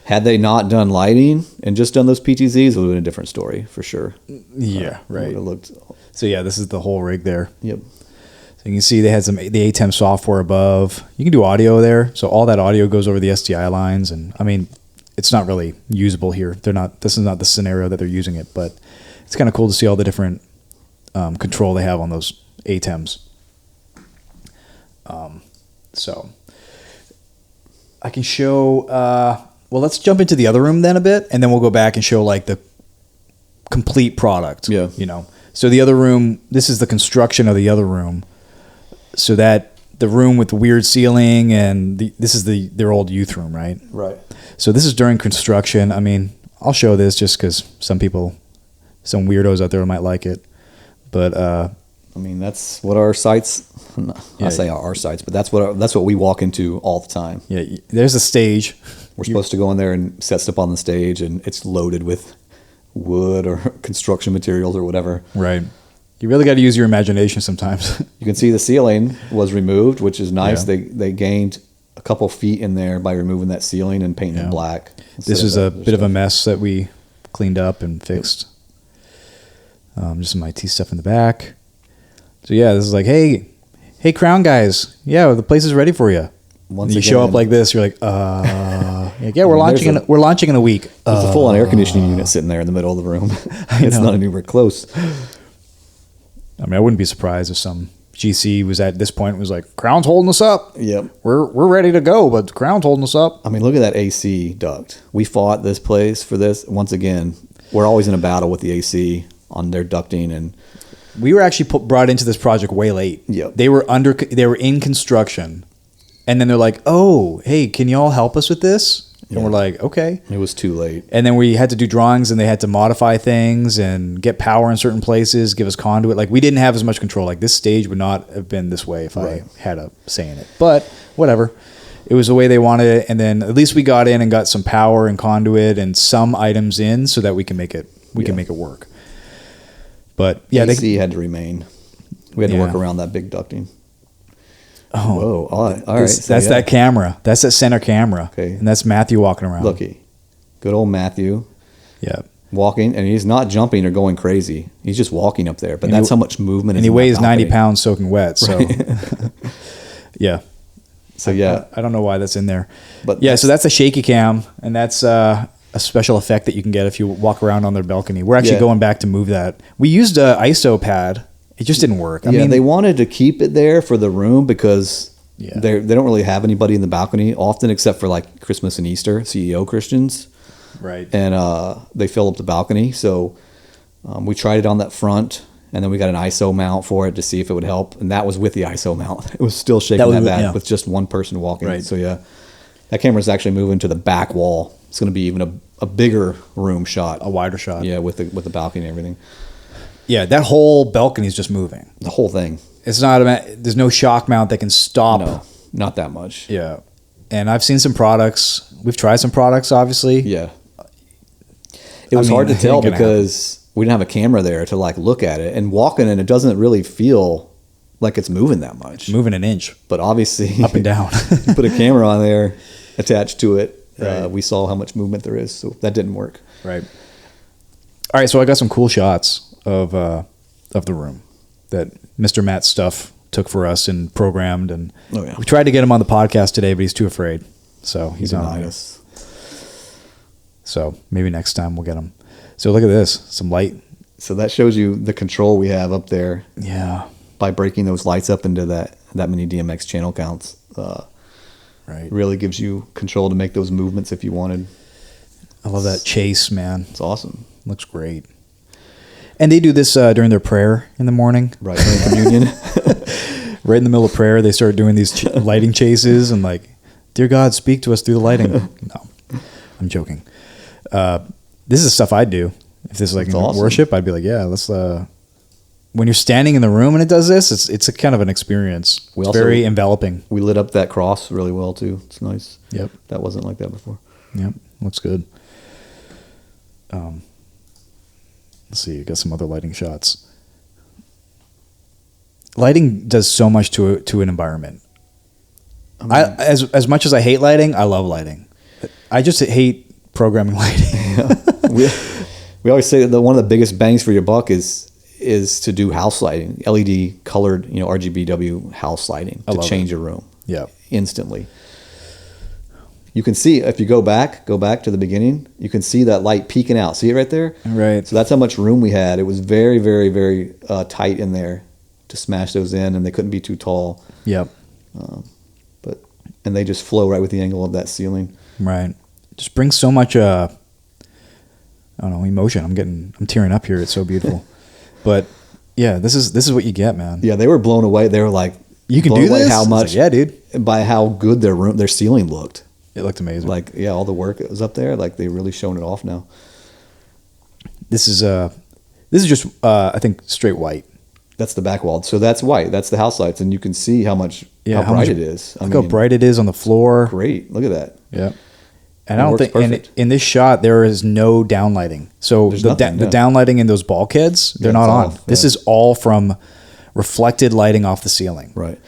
Speaker 2: Had they not done lighting and just done those PTZs, it would have been a different story for sure.
Speaker 1: Yeah,
Speaker 2: It would
Speaker 1: right.
Speaker 2: have looked.
Speaker 1: So yeah, this is the whole rig there.
Speaker 2: Yep.
Speaker 1: So you can see they had the ATEM software above. You can do audio there. So all that audio goes over the SDI lines. And I mean, it's not really usable here. This is not the scenario that they're using it, but it's kind of cool to see all the different control they have on those ATEMs. So I can show, well, let's jump into the other room then a bit, and then we'll go back and show like the complete product.
Speaker 2: Yeah.
Speaker 1: So the other room, this is the construction of the other room. So that the room with the weird ceiling, and this is their old youth room, right?
Speaker 2: Right.
Speaker 1: So this is during construction. I mean, I'll show this just because some weirdos out there might like it. But
Speaker 2: I mean, that's what our sites.
Speaker 1: Yeah.
Speaker 2: I say our sites, but that's what we walk into all the time.
Speaker 1: yeah, there's a stage.
Speaker 2: We're supposed to go in there and set stuff on the stage, and it's loaded with wood or construction materials or whatever.
Speaker 1: Right. You really got to use your imagination sometimes.
Speaker 2: You can see the ceiling was removed, which is nice.
Speaker 1: Yeah.
Speaker 2: They gained a couple feet in there by removing that ceiling and painting it black.
Speaker 1: This is a bit of a mess that we cleaned up and fixed. Just some IT stuff in the back. So yeah, this is like, hey, Crown guys. Yeah, the place is ready for you. You show up like this, you're like, we're launching in a week.
Speaker 2: There's a full-on air conditioning unit sitting there in the middle of the room. It's not anywhere close.
Speaker 1: I mean, I wouldn't be surprised if some GC was at this point was like, Crown's holding us up.
Speaker 2: Yep.
Speaker 1: We're ready to go, but Crown's holding us up.
Speaker 2: I mean, look at that AC duct. We fought this place for this. Once again, we're always in a battle with the AC on their ducting, and
Speaker 1: we were actually brought into this project way late.
Speaker 2: Yep.
Speaker 1: They were in construction. And then they're like, oh, hey, can y'all help us with this? And we're like, okay.
Speaker 2: It was too late.
Speaker 1: And then we had to do drawings, and they had to modify things and get power in certain places, give us conduit. Like, we didn't have as much control. Like, this stage would not have been this way if I had a say in it. But whatever. It was the way they wanted it. And then at least we got in and got some power and conduit and some items in so that we can make it work. But yeah,
Speaker 2: AC had to remain. We had to work around that big ducting.
Speaker 1: Oh,
Speaker 2: whoa! All right.
Speaker 1: That's that camera. That's that center camera.
Speaker 2: Okay,
Speaker 1: and that's Matthew walking around.
Speaker 2: Looky, good old Matthew.
Speaker 1: Yeah,
Speaker 2: walking, and he's not jumping or going crazy. He's just walking up there. But that's how much movement.
Speaker 1: And he weighs 90 pounds soaking wet. So, yeah.
Speaker 2: So yeah,
Speaker 1: I don't know why that's in there.
Speaker 2: But
Speaker 1: yeah, so that's a shaky cam, and that's a special effect that you can get if you walk around on their balcony. We're actually going back to move that. We used a ISO pad. It just didn't work. I mean,
Speaker 2: they wanted to keep it there for the room because they don't really have anybody in the balcony often, except for like Christmas and Easter, CEO Christians.
Speaker 1: Right.
Speaker 2: And they fill up the balcony. So we tried it on that front, and then we got an ISO mount for it to see if it would help. And that was with the ISO mount. It was still shaking that bad with just one person walking.
Speaker 1: Right.
Speaker 2: So yeah, that camera's actually moving to the back wall. It's going to be even a bigger room shot.
Speaker 1: A wider shot.
Speaker 2: Yeah, with the balcony and everything.
Speaker 1: Yeah, that whole balcony is just moving.
Speaker 2: The whole thing.
Speaker 1: It's not. There's no shock mount that can stop.
Speaker 2: No, not that much.
Speaker 1: Yeah, and I've seen some products. We've tried some products, obviously.
Speaker 2: Yeah. It was hard to tell because we didn't have a camera there to like look at it, and walking in, it doesn't really feel like it's moving that much.
Speaker 1: It's moving an inch,
Speaker 2: but obviously
Speaker 1: up and down.
Speaker 2: You put a camera on there attached to it.
Speaker 1: Right.
Speaker 2: We saw how much movement there is, so that didn't work.
Speaker 1: Right. All right, so I got some cool shots of the room that Mr. Matt's stuff took for us and programmed, and we tried to get him on the podcast today, but he's too afraid, so he's not on us. So maybe next time we'll get him. So look at this, some light.
Speaker 2: So that shows you the control we have up there.
Speaker 1: Yeah.
Speaker 2: By breaking those lights up into that many DMX channel counts,
Speaker 1: right,
Speaker 2: really gives you control to make those movements if you wanted.
Speaker 1: I love that chase, man.
Speaker 2: It's awesome.
Speaker 1: Looks great. And they do this during their prayer in the morning.
Speaker 2: Right, during communion.
Speaker 1: Right in the middle of prayer, they start doing these lighting chases and like, dear God, speak to us through the lighting. No, I'm joking. This is stuff I'd do. If this is like awesome. Worship, I'd be like, yeah, let's... when you're standing in the room and it does this, it's a kind of an experience. It's very enveloping.
Speaker 2: We lit up that cross really well too. It's nice.
Speaker 1: Yep.
Speaker 2: That wasn't like that before.
Speaker 1: Yep, looks good. Let's see, got some other lighting shots. Lighting does so much to an environment. I mean, as much as I hate lighting, I love lighting. I just hate programming lighting.
Speaker 2: Yeah. We always say that one of the biggest bangs for your buck is to do house lighting, LED colored, RGBW house lighting to change your room.
Speaker 1: Yeah, instantly.
Speaker 2: You can see if you go back to the beginning, you can see that light peeking out. See it right there?
Speaker 1: Right.
Speaker 2: So that's how much room we had. It was very, very, very tight in there to smash those in, and they couldn't be too tall.
Speaker 1: Yep.
Speaker 2: And they just flow right with the angle of that ceiling.
Speaker 1: Right. Just brings so much I don't know, emotion. I'm tearing up here. It's so beautiful. But yeah, this is what you get, man.
Speaker 2: Yeah, they were blown away. They were like,
Speaker 1: you can do this?
Speaker 2: How much?
Speaker 1: Like, yeah, dude.
Speaker 2: By how good their ceiling looked.
Speaker 1: It looked amazing.
Speaker 2: Like, yeah, all the work that was up there, like they really shown it off now.
Speaker 1: This is just I think straight white.
Speaker 2: That's the back wall. So that's white. That's the house lights, and you can see how bright it is.
Speaker 1: Look how bright it is on the floor.
Speaker 2: Great. Look at that.
Speaker 1: Yeah. And I don't think in this shot there is no downlighting. So
Speaker 2: There's
Speaker 1: the
Speaker 2: nothing,
Speaker 1: the
Speaker 2: yeah.
Speaker 1: downlighting in those bulkheads, they're
Speaker 2: Yeah,
Speaker 1: not
Speaker 2: it's
Speaker 1: on.
Speaker 2: off,
Speaker 1: This
Speaker 2: yeah.
Speaker 1: is all from reflected lighting off the ceiling.
Speaker 2: Right.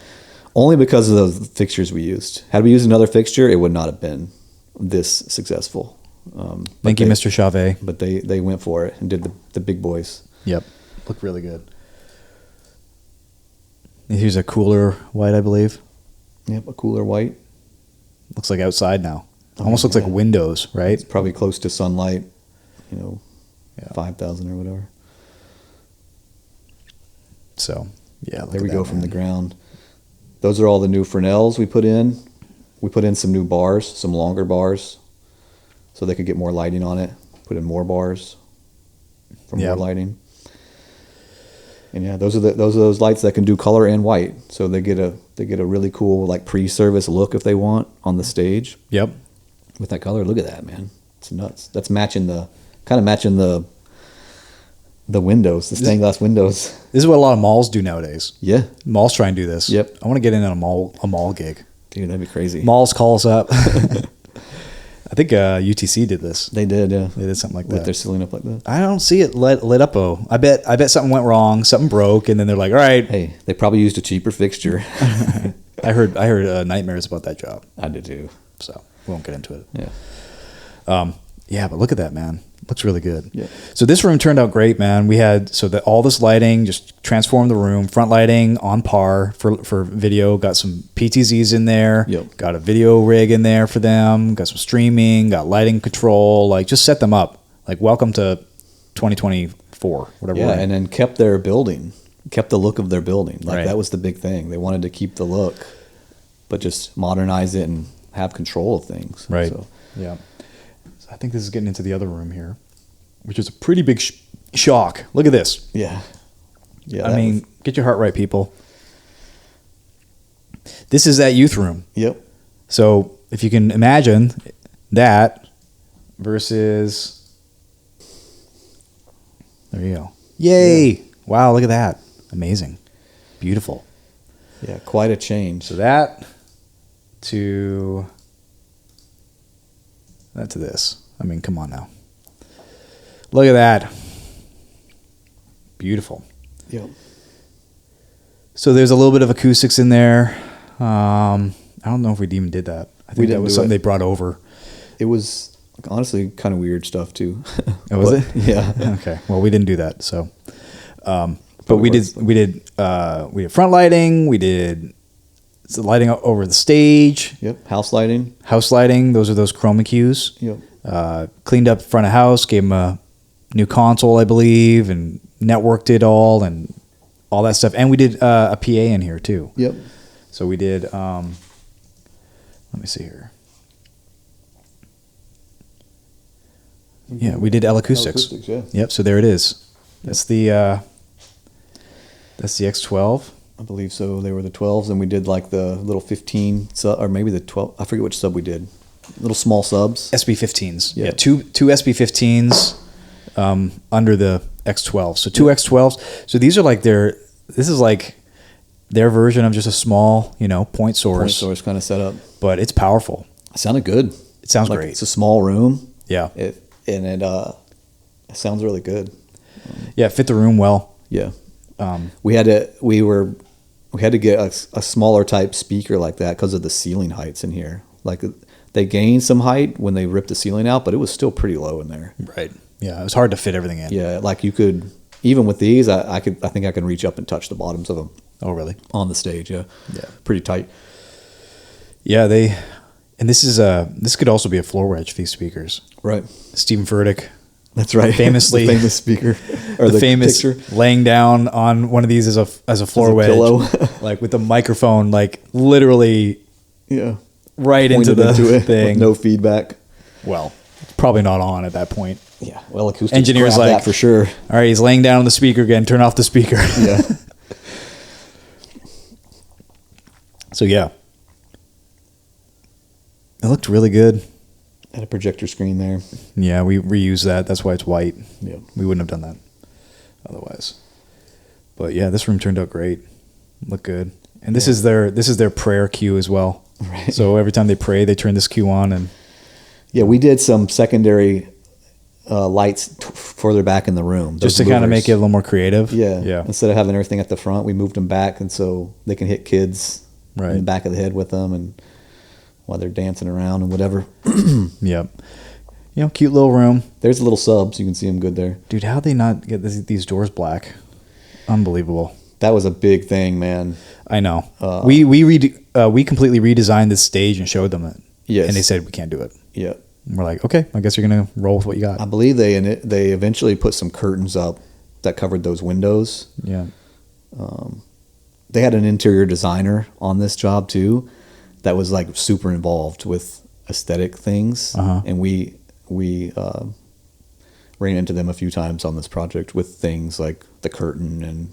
Speaker 2: Only because of those fixtures we used. Had we used another fixture, it would not have been this successful.
Speaker 1: Thank you, Mr. Chavez.
Speaker 2: But they went for it and did the big boys.
Speaker 1: Yep. Look really good. And here's a cooler white, I believe.
Speaker 2: Yep, a cooler white.
Speaker 1: Looks like outside now. Almost looks
Speaker 2: yeah.
Speaker 1: like windows, right?
Speaker 2: It's probably close to sunlight,
Speaker 1: Yeah.
Speaker 2: 5,000 or whatever.
Speaker 1: So, yeah. Look
Speaker 2: There
Speaker 1: at
Speaker 2: we
Speaker 1: that,
Speaker 2: go from the
Speaker 1: man.
Speaker 2: ground. Those are all the new Fresnels we put in. We put in some new bars, some longer bars, so they could get more lighting on it. Put in more bars for
Speaker 1: Yeah.
Speaker 2: more lighting. And yeah, those are those lights that can do color and white. So they get a really cool like pre-service look if they want on the stage
Speaker 1: Yep.
Speaker 2: with that color. Look at that, man. It's nuts. That's matching the windows, the stained glass windows.
Speaker 1: This is what a lot of malls do nowadays.
Speaker 2: Yeah.
Speaker 1: Malls try and do this.
Speaker 2: Yep.
Speaker 1: I want to get in on a mall gig.
Speaker 2: Dude, that'd be crazy.
Speaker 1: Malls call us up. I think UTC did this.
Speaker 2: They did, yeah.
Speaker 1: They did something like
Speaker 2: With
Speaker 1: that.
Speaker 2: their ceiling up like that.
Speaker 1: I don't see it lit up. Oh, I bet something went wrong, something broke, and then they're like, "All right."
Speaker 2: Hey, they probably used a cheaper fixture.
Speaker 1: I heard nightmares about that job,
Speaker 2: I did too.
Speaker 1: so we won't get into it.
Speaker 2: Yeah.
Speaker 1: Yeah, but look at that, man. Looks really good.
Speaker 2: Yeah.
Speaker 1: So this room turned out great, man. We had all this lighting just transformed the room. Front lighting on par for video. Got some PTZs in there.
Speaker 2: Yep.
Speaker 1: Got a video rig in there for them. Got some streaming. Got lighting control. Like just set them up. Like welcome to 2024, whatever.
Speaker 2: Yeah,
Speaker 1: we're in.
Speaker 2: and then kept their building, kept the look of their building. Like
Speaker 1: Right.
Speaker 2: that was the big thing. They wanted to keep the look, but just modernize it and have control of things.
Speaker 1: Right.
Speaker 2: So,
Speaker 1: Yeah. So I think this is getting into the other room here, which is a pretty big shock. Look at this.
Speaker 2: yeah. Yeah.
Speaker 1: I mean, get your heart right, people. This is that youth room.
Speaker 2: Yep.
Speaker 1: So if you can imagine that versus, there you go. Yay.
Speaker 2: Yeah.
Speaker 1: Wow. Look at that. Amazing. Beautiful.
Speaker 2: Yeah. Quite a change.
Speaker 1: So that to this. I mean, come on now. Look at that. Beautiful.
Speaker 2: Yep.
Speaker 1: So there's a little bit of acoustics in there. I don't know if we even did that. I think that
Speaker 2: didn't
Speaker 1: was
Speaker 2: do
Speaker 1: something
Speaker 2: it.
Speaker 1: they brought over.
Speaker 2: It was honestly kind of weird stuff too.
Speaker 1: Oh, was
Speaker 2: But,
Speaker 1: it?
Speaker 2: Yeah.
Speaker 1: Okay. Well, we didn't do that. So, but
Speaker 2: Probably
Speaker 1: we did front lighting. We did the lighting over the stage,
Speaker 2: Yep. House lighting.
Speaker 1: house lighting. Those are those chroma cues.
Speaker 2: Yep.
Speaker 1: Cleaned up front of house, gave them a new console, I believe, and networked it all and all that stuff. And we did a PA in here too.
Speaker 2: Yep.
Speaker 1: So we did. Let me see here. Yeah, we did L-acoustics.
Speaker 2: Yeah.
Speaker 1: Yep. So there it is. That's the X12.
Speaker 2: I believe so. They were the 12s, and we did like the little 15 sub, or maybe the 12. I forget which sub we did. Little small subs.
Speaker 1: SB15s.
Speaker 2: Yeah.
Speaker 1: Yeah, two SB15s under the X12. So two X12s. So these are like this is like their version of just a small, point source.
Speaker 2: Point source kind of setup.
Speaker 1: But it's powerful.
Speaker 2: It sounded good.
Speaker 1: It sounds
Speaker 2: Like,
Speaker 1: great.
Speaker 2: It's a small room.
Speaker 1: Yeah.
Speaker 2: It sounds really good.
Speaker 1: Yeah, it fit the room well.
Speaker 2: Yeah. We had to get a smaller type speaker like that because of the ceiling heights in here. Like they gained some height when they ripped the ceiling out, but it was still pretty low in there.
Speaker 1: Right. Yeah, it was hard to fit everything in.
Speaker 2: Yeah, like you could, even with these, I think I can reach up and touch the bottoms of them
Speaker 1: Oh, really?
Speaker 2: on the stage. Yeah.
Speaker 1: Yeah.
Speaker 2: Pretty tight.
Speaker 1: Yeah, and this could also be a floor wedge, these speakers.
Speaker 2: Right.
Speaker 1: Stephen Furtick,
Speaker 2: That's right.
Speaker 1: Famously-
Speaker 2: the famous speaker or
Speaker 1: the famous
Speaker 2: picture.
Speaker 1: laying down on one of these as a floor
Speaker 2: As a
Speaker 1: wedge,
Speaker 2: pillow.
Speaker 1: like with the microphone, like literally
Speaker 2: Yeah.
Speaker 1: right into
Speaker 2: Pointed
Speaker 1: the
Speaker 2: it
Speaker 1: thing.
Speaker 2: with no feedback.
Speaker 1: Well, it's probably not on at that point.
Speaker 2: Yeah. Well, acoustics
Speaker 1: Engineer's
Speaker 2: grab
Speaker 1: like,
Speaker 2: that for sure.
Speaker 1: All right, he's laying down on the speaker again. Turn off the speaker.
Speaker 2: Yeah.
Speaker 1: So yeah, it looked really good.
Speaker 2: Had a projector screen there.
Speaker 1: Yeah, we reused that. That's why it's white.
Speaker 2: Yeah.
Speaker 1: We wouldn't have done that otherwise. But yeah, this room turned out great. Looked good. And this is their prayer cue as well.
Speaker 2: Right.
Speaker 1: So every time they pray, they turn this cue on and
Speaker 2: Yeah, we did some secondary lights further back in the room.
Speaker 1: Just to kind of make it a little more creative.
Speaker 2: Yeah.
Speaker 1: Yeah.
Speaker 2: Instead of having everything at the front, we moved them back, and so they can hit kids
Speaker 1: Right.
Speaker 2: in the back of the head with them, and while they're dancing around and whatever.
Speaker 1: Yep. You know, cute little room.
Speaker 2: There's a little subs. You can see them good there.
Speaker 1: Dude, how'd they not get these doors black? Unbelievable.
Speaker 2: That was a big thing, man.
Speaker 1: I know. We completely redesigned this stage and showed them it.
Speaker 2: Yes.
Speaker 1: And they said we can't do it.
Speaker 2: Yeah.
Speaker 1: And we're like, okay, I guess you're gonna roll with what you got.
Speaker 2: I believe they eventually put some curtains up that covered those windows.
Speaker 1: Yeah.
Speaker 2: They had an interior designer on this job too that was like super involved with aesthetic things. And we ran into them a few times on this project with things like the curtain and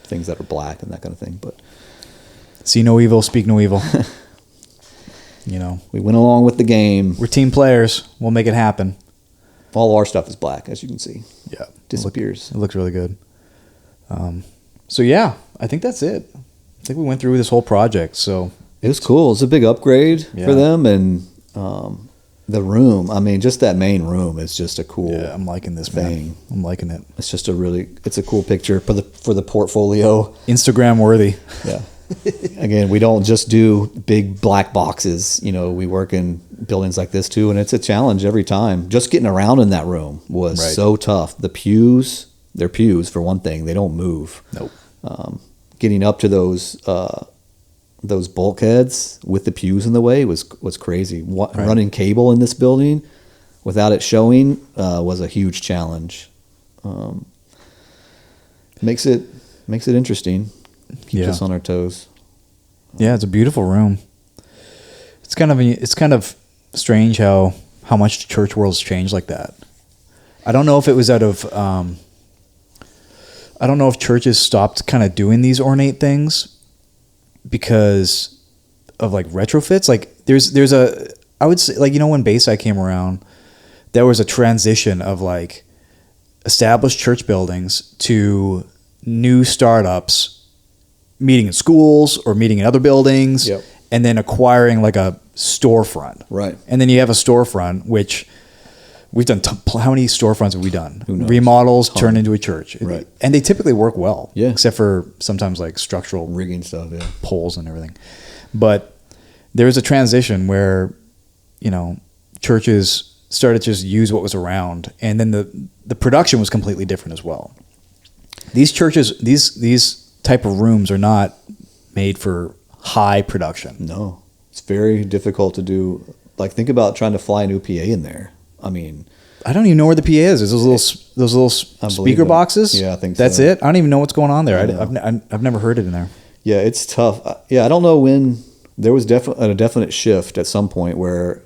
Speaker 2: things that are black and that kind of thing. But
Speaker 1: see no evil, speak no evil. You know,
Speaker 2: we went along with the game.
Speaker 1: we're team players. We'll make it happen.
Speaker 2: All our stuff is black, as you can see.
Speaker 1: Yeah.
Speaker 2: Disappears.
Speaker 1: It looks really good. So yeah, I think that's it. I think we went through this whole project. So
Speaker 2: It was cool. It's a big upgrade
Speaker 1: Yeah.
Speaker 2: for them, and the room. I mean, just that main room is just a cool.
Speaker 1: yeah, I'm liking this
Speaker 2: thing.
Speaker 1: man. I'm liking it.
Speaker 2: It's just it's a cool picture for the portfolio.
Speaker 1: Instagram worthy.
Speaker 2: Yeah. Again, we don't just do big black boxes. You know, we work in buildings like this too, and it's a challenge every time. Just getting around in that room was
Speaker 1: Right.
Speaker 2: so tough. The pews, they're pews for one thing. They don't move.
Speaker 1: Nope.
Speaker 2: Getting up to those bulkheads with the pews in the way was crazy. Running cable in this building without it showing was a huge challenge. Makes it interesting. Keeps us on our toes.
Speaker 1: Yeah, it's a beautiful room. It's kind of strange how much the church world's changed like that. I don't know if it was out of I don't know if churches stopped kind of doing these ornate things because of like retrofits. Like there's I would say, like, you know, when Bayside came around, there was a transition of like established church buildings to new startups meeting in schools or meeting in other buildings.
Speaker 2: Yep.
Speaker 1: And then acquiring like a storefront.
Speaker 2: Right.
Speaker 1: And then you have a storefront, which we've done. How many storefronts have we done?
Speaker 2: Who knows?
Speaker 1: Remodels turned into a church.
Speaker 2: Right.
Speaker 1: And they typically work well.
Speaker 2: Yeah.
Speaker 1: Except for sometimes like structural
Speaker 2: Rigging stuff, yeah.
Speaker 1: poles and everything. But there was a transition where, you know, churches started to just use what was around. And then the production was completely different as well. These churches, these type of rooms are not made for high production.
Speaker 2: No. It's very difficult to do. Like, think about trying to fly an UPA in there. I mean,
Speaker 1: I don't even know where the PA is. Is those little speaker boxes?
Speaker 2: Yeah, I think
Speaker 1: that's
Speaker 2: so.
Speaker 1: it. I don't even know what's going on there.
Speaker 2: I
Speaker 1: I've never heard it in there.
Speaker 2: yeah, it's tough. Yeah, I don't know when there was a definite shift at some point where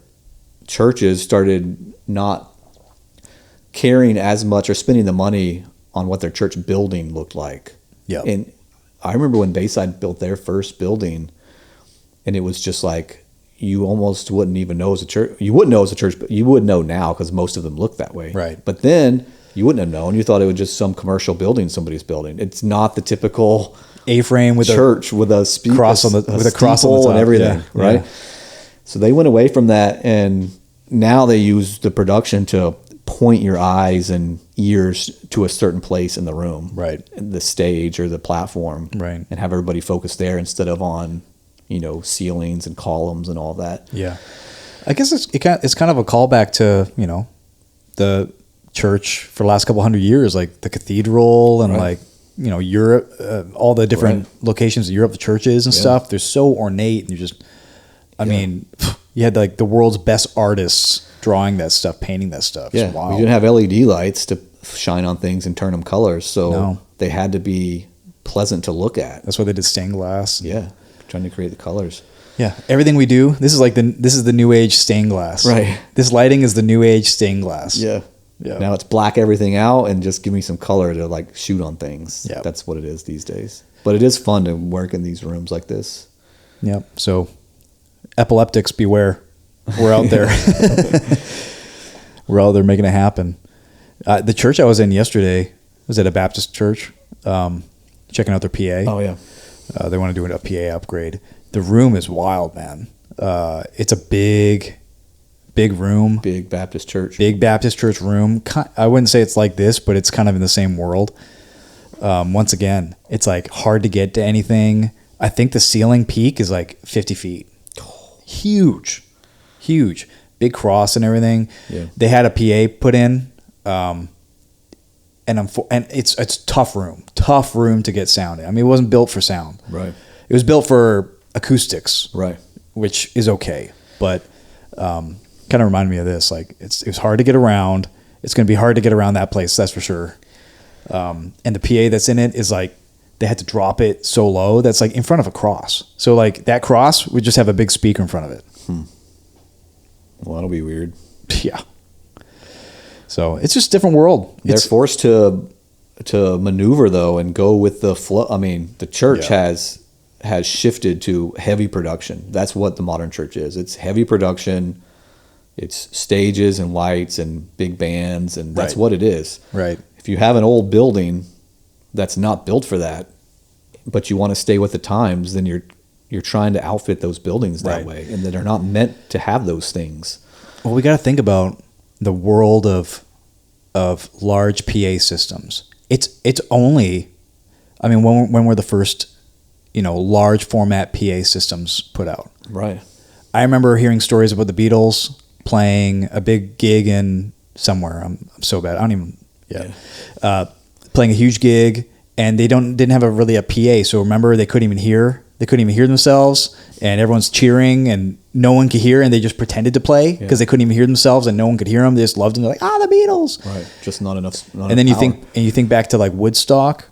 Speaker 2: churches started not caring as much or spending the money on what their church building looked like.
Speaker 1: Yeah.
Speaker 2: And I remember when Bayside built their first building, and it was just like, you almost wouldn't even know as a church. You wouldn't know as a church, but you would know now because most of them look that way.
Speaker 1: Right.
Speaker 2: But then you wouldn't have known. You thought it was just some commercial building somebody's building. It's not the typical
Speaker 1: A-frame with
Speaker 2: church with a
Speaker 1: cross on the with a cross on the top
Speaker 2: and everything,
Speaker 1: yeah.
Speaker 2: right?
Speaker 1: Yeah.
Speaker 2: So they went away from that, and now they use the production to point your eyes and ears to a certain place in the room,
Speaker 1: Right.
Speaker 2: the stage or the platform,
Speaker 1: Right.
Speaker 2: and have everybody focus there instead of on, you know, ceilings and columns and all that.
Speaker 1: Yeah. I guess it's kind of a callback to, you know, the church for the last couple hundred years, like the cathedral and
Speaker 2: Right.
Speaker 1: like, you know, Europe, all the different locations in Europe, the churches and stuff. They're so ornate, and you just, I mean, you had like the world's best artists drawing that stuff, painting that stuff.
Speaker 2: Yeah,
Speaker 1: It's wild.
Speaker 2: we didn't have LED lights to shine on things and turn them colors, so
Speaker 1: No.
Speaker 2: they had to be pleasant to look at.
Speaker 1: That's why they did stained glass.
Speaker 2: Yeah, trying to create the colors.
Speaker 1: Yeah, everything we do, this is the new age stained glass.
Speaker 2: Right.
Speaker 1: This lighting is the new age stained glass.
Speaker 2: Yeah.
Speaker 1: Yeah.
Speaker 2: Now it's black everything out and just give me some color to like shoot on things.
Speaker 1: Yeah.
Speaker 2: That's what it is these days. But it is fun to work in these rooms like this.
Speaker 1: Yep. So, epileptics, beware. We're out there. We're out there making it happen. The church I was in yesterday was at a Baptist church, checking out their PA.
Speaker 2: Oh yeah.
Speaker 1: They want to do a PA upgrade. The room is wild, man. It's a big big room,
Speaker 2: Big Baptist church.
Speaker 1: big Baptist church room. I wouldn't say it's like this, but it's kind of in the same world. Once again, it's like hard to get to anything. I think the ceiling peak is like 50 feet. Huge. Big cross and everything.
Speaker 2: Yeah.
Speaker 1: They had a PA put in, and it's tough room to get sound in. I mean, it wasn't built for sound.
Speaker 2: Right.
Speaker 1: It was built for acoustics.
Speaker 2: Right.
Speaker 1: Which is okay, but kind of reminded me of this. Like it was hard to get around. It's going to be hard to get around that place, that's for sure. And the PA that's in it is like they had to drop it so low that's like in front of a cross. So like that cross would just have a big speaker in front of it.
Speaker 2: Well, that'll be weird.
Speaker 1: Yeah. So it's just a different world.
Speaker 2: They're forced to maneuver though and go with the flow. I mean, the church has shifted to heavy production. That's what the modern church is. It's heavy production. It's stages and lights and big bands, and that's what it is.
Speaker 1: Right.
Speaker 2: If you have an old building that's not built for that, but you want to stay with the times, then you're trying to outfit those buildings that way, and that are not meant to have those things.
Speaker 1: Well, we got to think about the world of large PA systems. It's only, I mean, when were the first, large format PA systems put out? Right. I remember hearing stories about the Beatles playing a big gig in somewhere. I'm so bad. I don't even. Yeah. Playing a huge gig, and they didn't have a PA. So remember, they couldn't even hear themselves, and everyone's cheering, and no one could hear, and they just pretended to play because they couldn't even hear themselves, and no one could hear them. They just loved them. They're like, the Beatles.
Speaker 2: Right. Just not enough.
Speaker 1: And then you think back to like Woodstock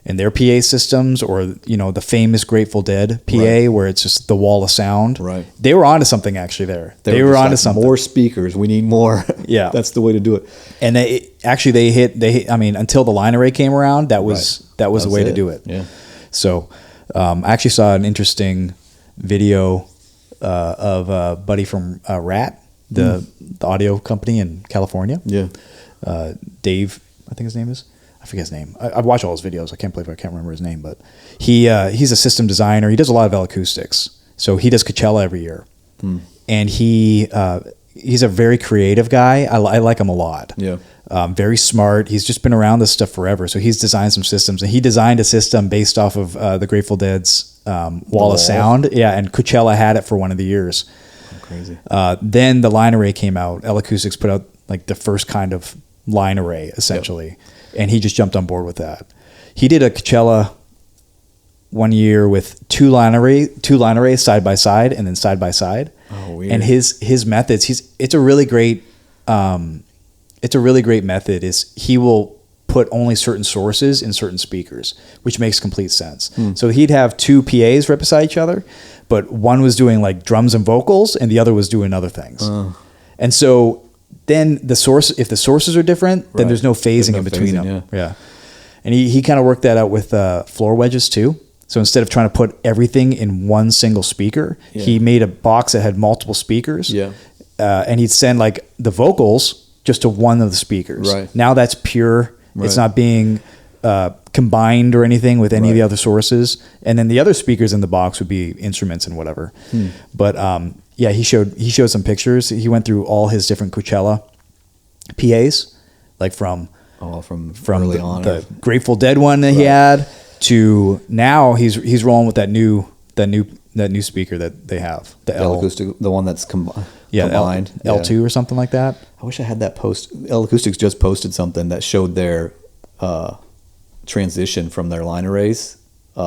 Speaker 1: and their PA systems, or the famous Grateful Dead PA, where it's just the wall of sound. Right. They were onto something actually there. They were onto something.
Speaker 2: More speakers. We need more. Yeah. That's the way to do it.
Speaker 1: And they hit. I mean, until the line array came around, that was the way to do it.
Speaker 2: Yeah.
Speaker 1: So, I actually saw an interesting video of a buddy from Rat, the audio company in California.
Speaker 2: Yeah.
Speaker 1: Dave, I think his name is. I forget his name. I watch all his videos. I can't believe I can't remember his name, but he's a system designer. He does a lot of acoustics. So he does Coachella every year, and he's a very creative guy. I like him a lot.
Speaker 2: Yeah.
Speaker 1: Very smart. He's just been around this stuff forever. So he's designed some systems, and he designed a system based off of the Grateful Dead's wall of sound. Yeah, and Coachella had it for one of the years.
Speaker 2: Oh, crazy.
Speaker 1: Then the line array came out. L Acoustics put out like the first kind of line array, essentially. Yep. And he just jumped on board with that. He did a Coachella one year with two line arrays side by side, and then side by side.
Speaker 2: Oh, weird.
Speaker 1: And his methods, it's a really great method. Is he will put only certain sources in certain speakers, which makes complete sense. So he'd have two PAs right beside each other, but one was doing like drums and vocals, and the other was doing other things. And so then if the sources are different, then there's no phasing in between them. Yeah. And he kind of worked that out with floor wedges too. So instead of trying to put everything in one single speaker, he made a box that had multiple speakers. Yeah. And he'd send like the vocals just to one of the speakers. Right. Now that's pure. Right. It's not being combined or anything with any of the other sources. And then the other speakers in the box would be instruments and whatever. But he showed some pictures. He went through all his different Coachella PAs, like from
Speaker 2: early on,
Speaker 1: the Grateful Dead one that he had to now he's rolling with that new speaker that they have, the
Speaker 2: L Acoustic, the one that's combined.
Speaker 1: L2 or something like that.
Speaker 2: I wish I had that post. L Acoustics just posted something that showed their transition from their line arrays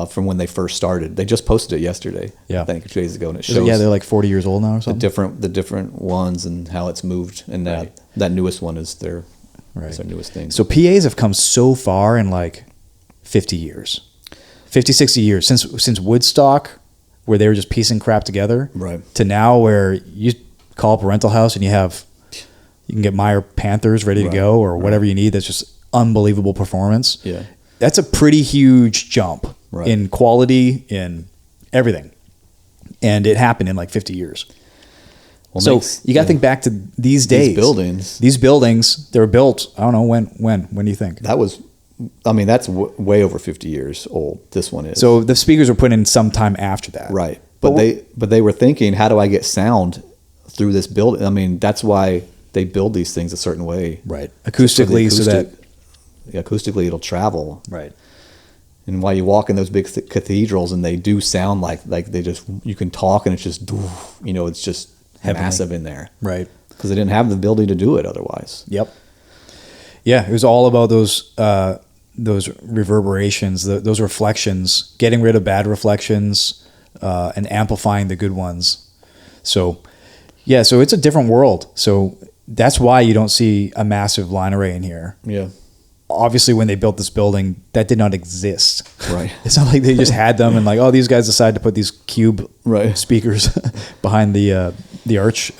Speaker 2: from when they first started. They just posted it yesterday. I think 2 days ago, and it shows.
Speaker 1: They're like 40 years old now or something.
Speaker 2: The different ones and how it's moved, and that newest one is their newest thing.
Speaker 1: So PAs have come so far in like 50 years, 50, 60 years since Woodstock, where they were just piecing crap together, to now where you call up a rental house and you can get Meyer Panthers ready to go or whatever you need. That's just unbelievable performance. Yeah, that's a pretty huge jump in quality, in everything, and it happened in like 50 years. Well, so you got to think back to these days. These buildings, they were built. I don't know when do you think?
Speaker 2: That's way over 50 years old. This one is.
Speaker 1: So the speakers were put in sometime after that,
Speaker 2: right? But they were thinking, how do I get sound through this building. I mean, that's why they build these things a certain way.
Speaker 1: Right. Acoustically, so that
Speaker 2: acoustically it'll travel.
Speaker 1: Right.
Speaker 2: And while you walk in those big cathedrals, and they do sound like they just, you can talk and it's just, you know, it's just
Speaker 1: Heavenly.
Speaker 2: massive in there.
Speaker 1: Right.
Speaker 2: Because they didn't have the ability to do it otherwise.
Speaker 1: Yep. Yeah, it was all about those reverberations, those reflections, getting rid of bad reflections, and amplifying the good ones. So, yeah, so it's a different world. So that's why you don't see a massive line array in here.
Speaker 2: Yeah.
Speaker 1: Obviously, when they built this building, that did not exist.
Speaker 2: Right.
Speaker 1: It's not like they just had them and like, oh, these guys decided to put these cube speakers behind the arch,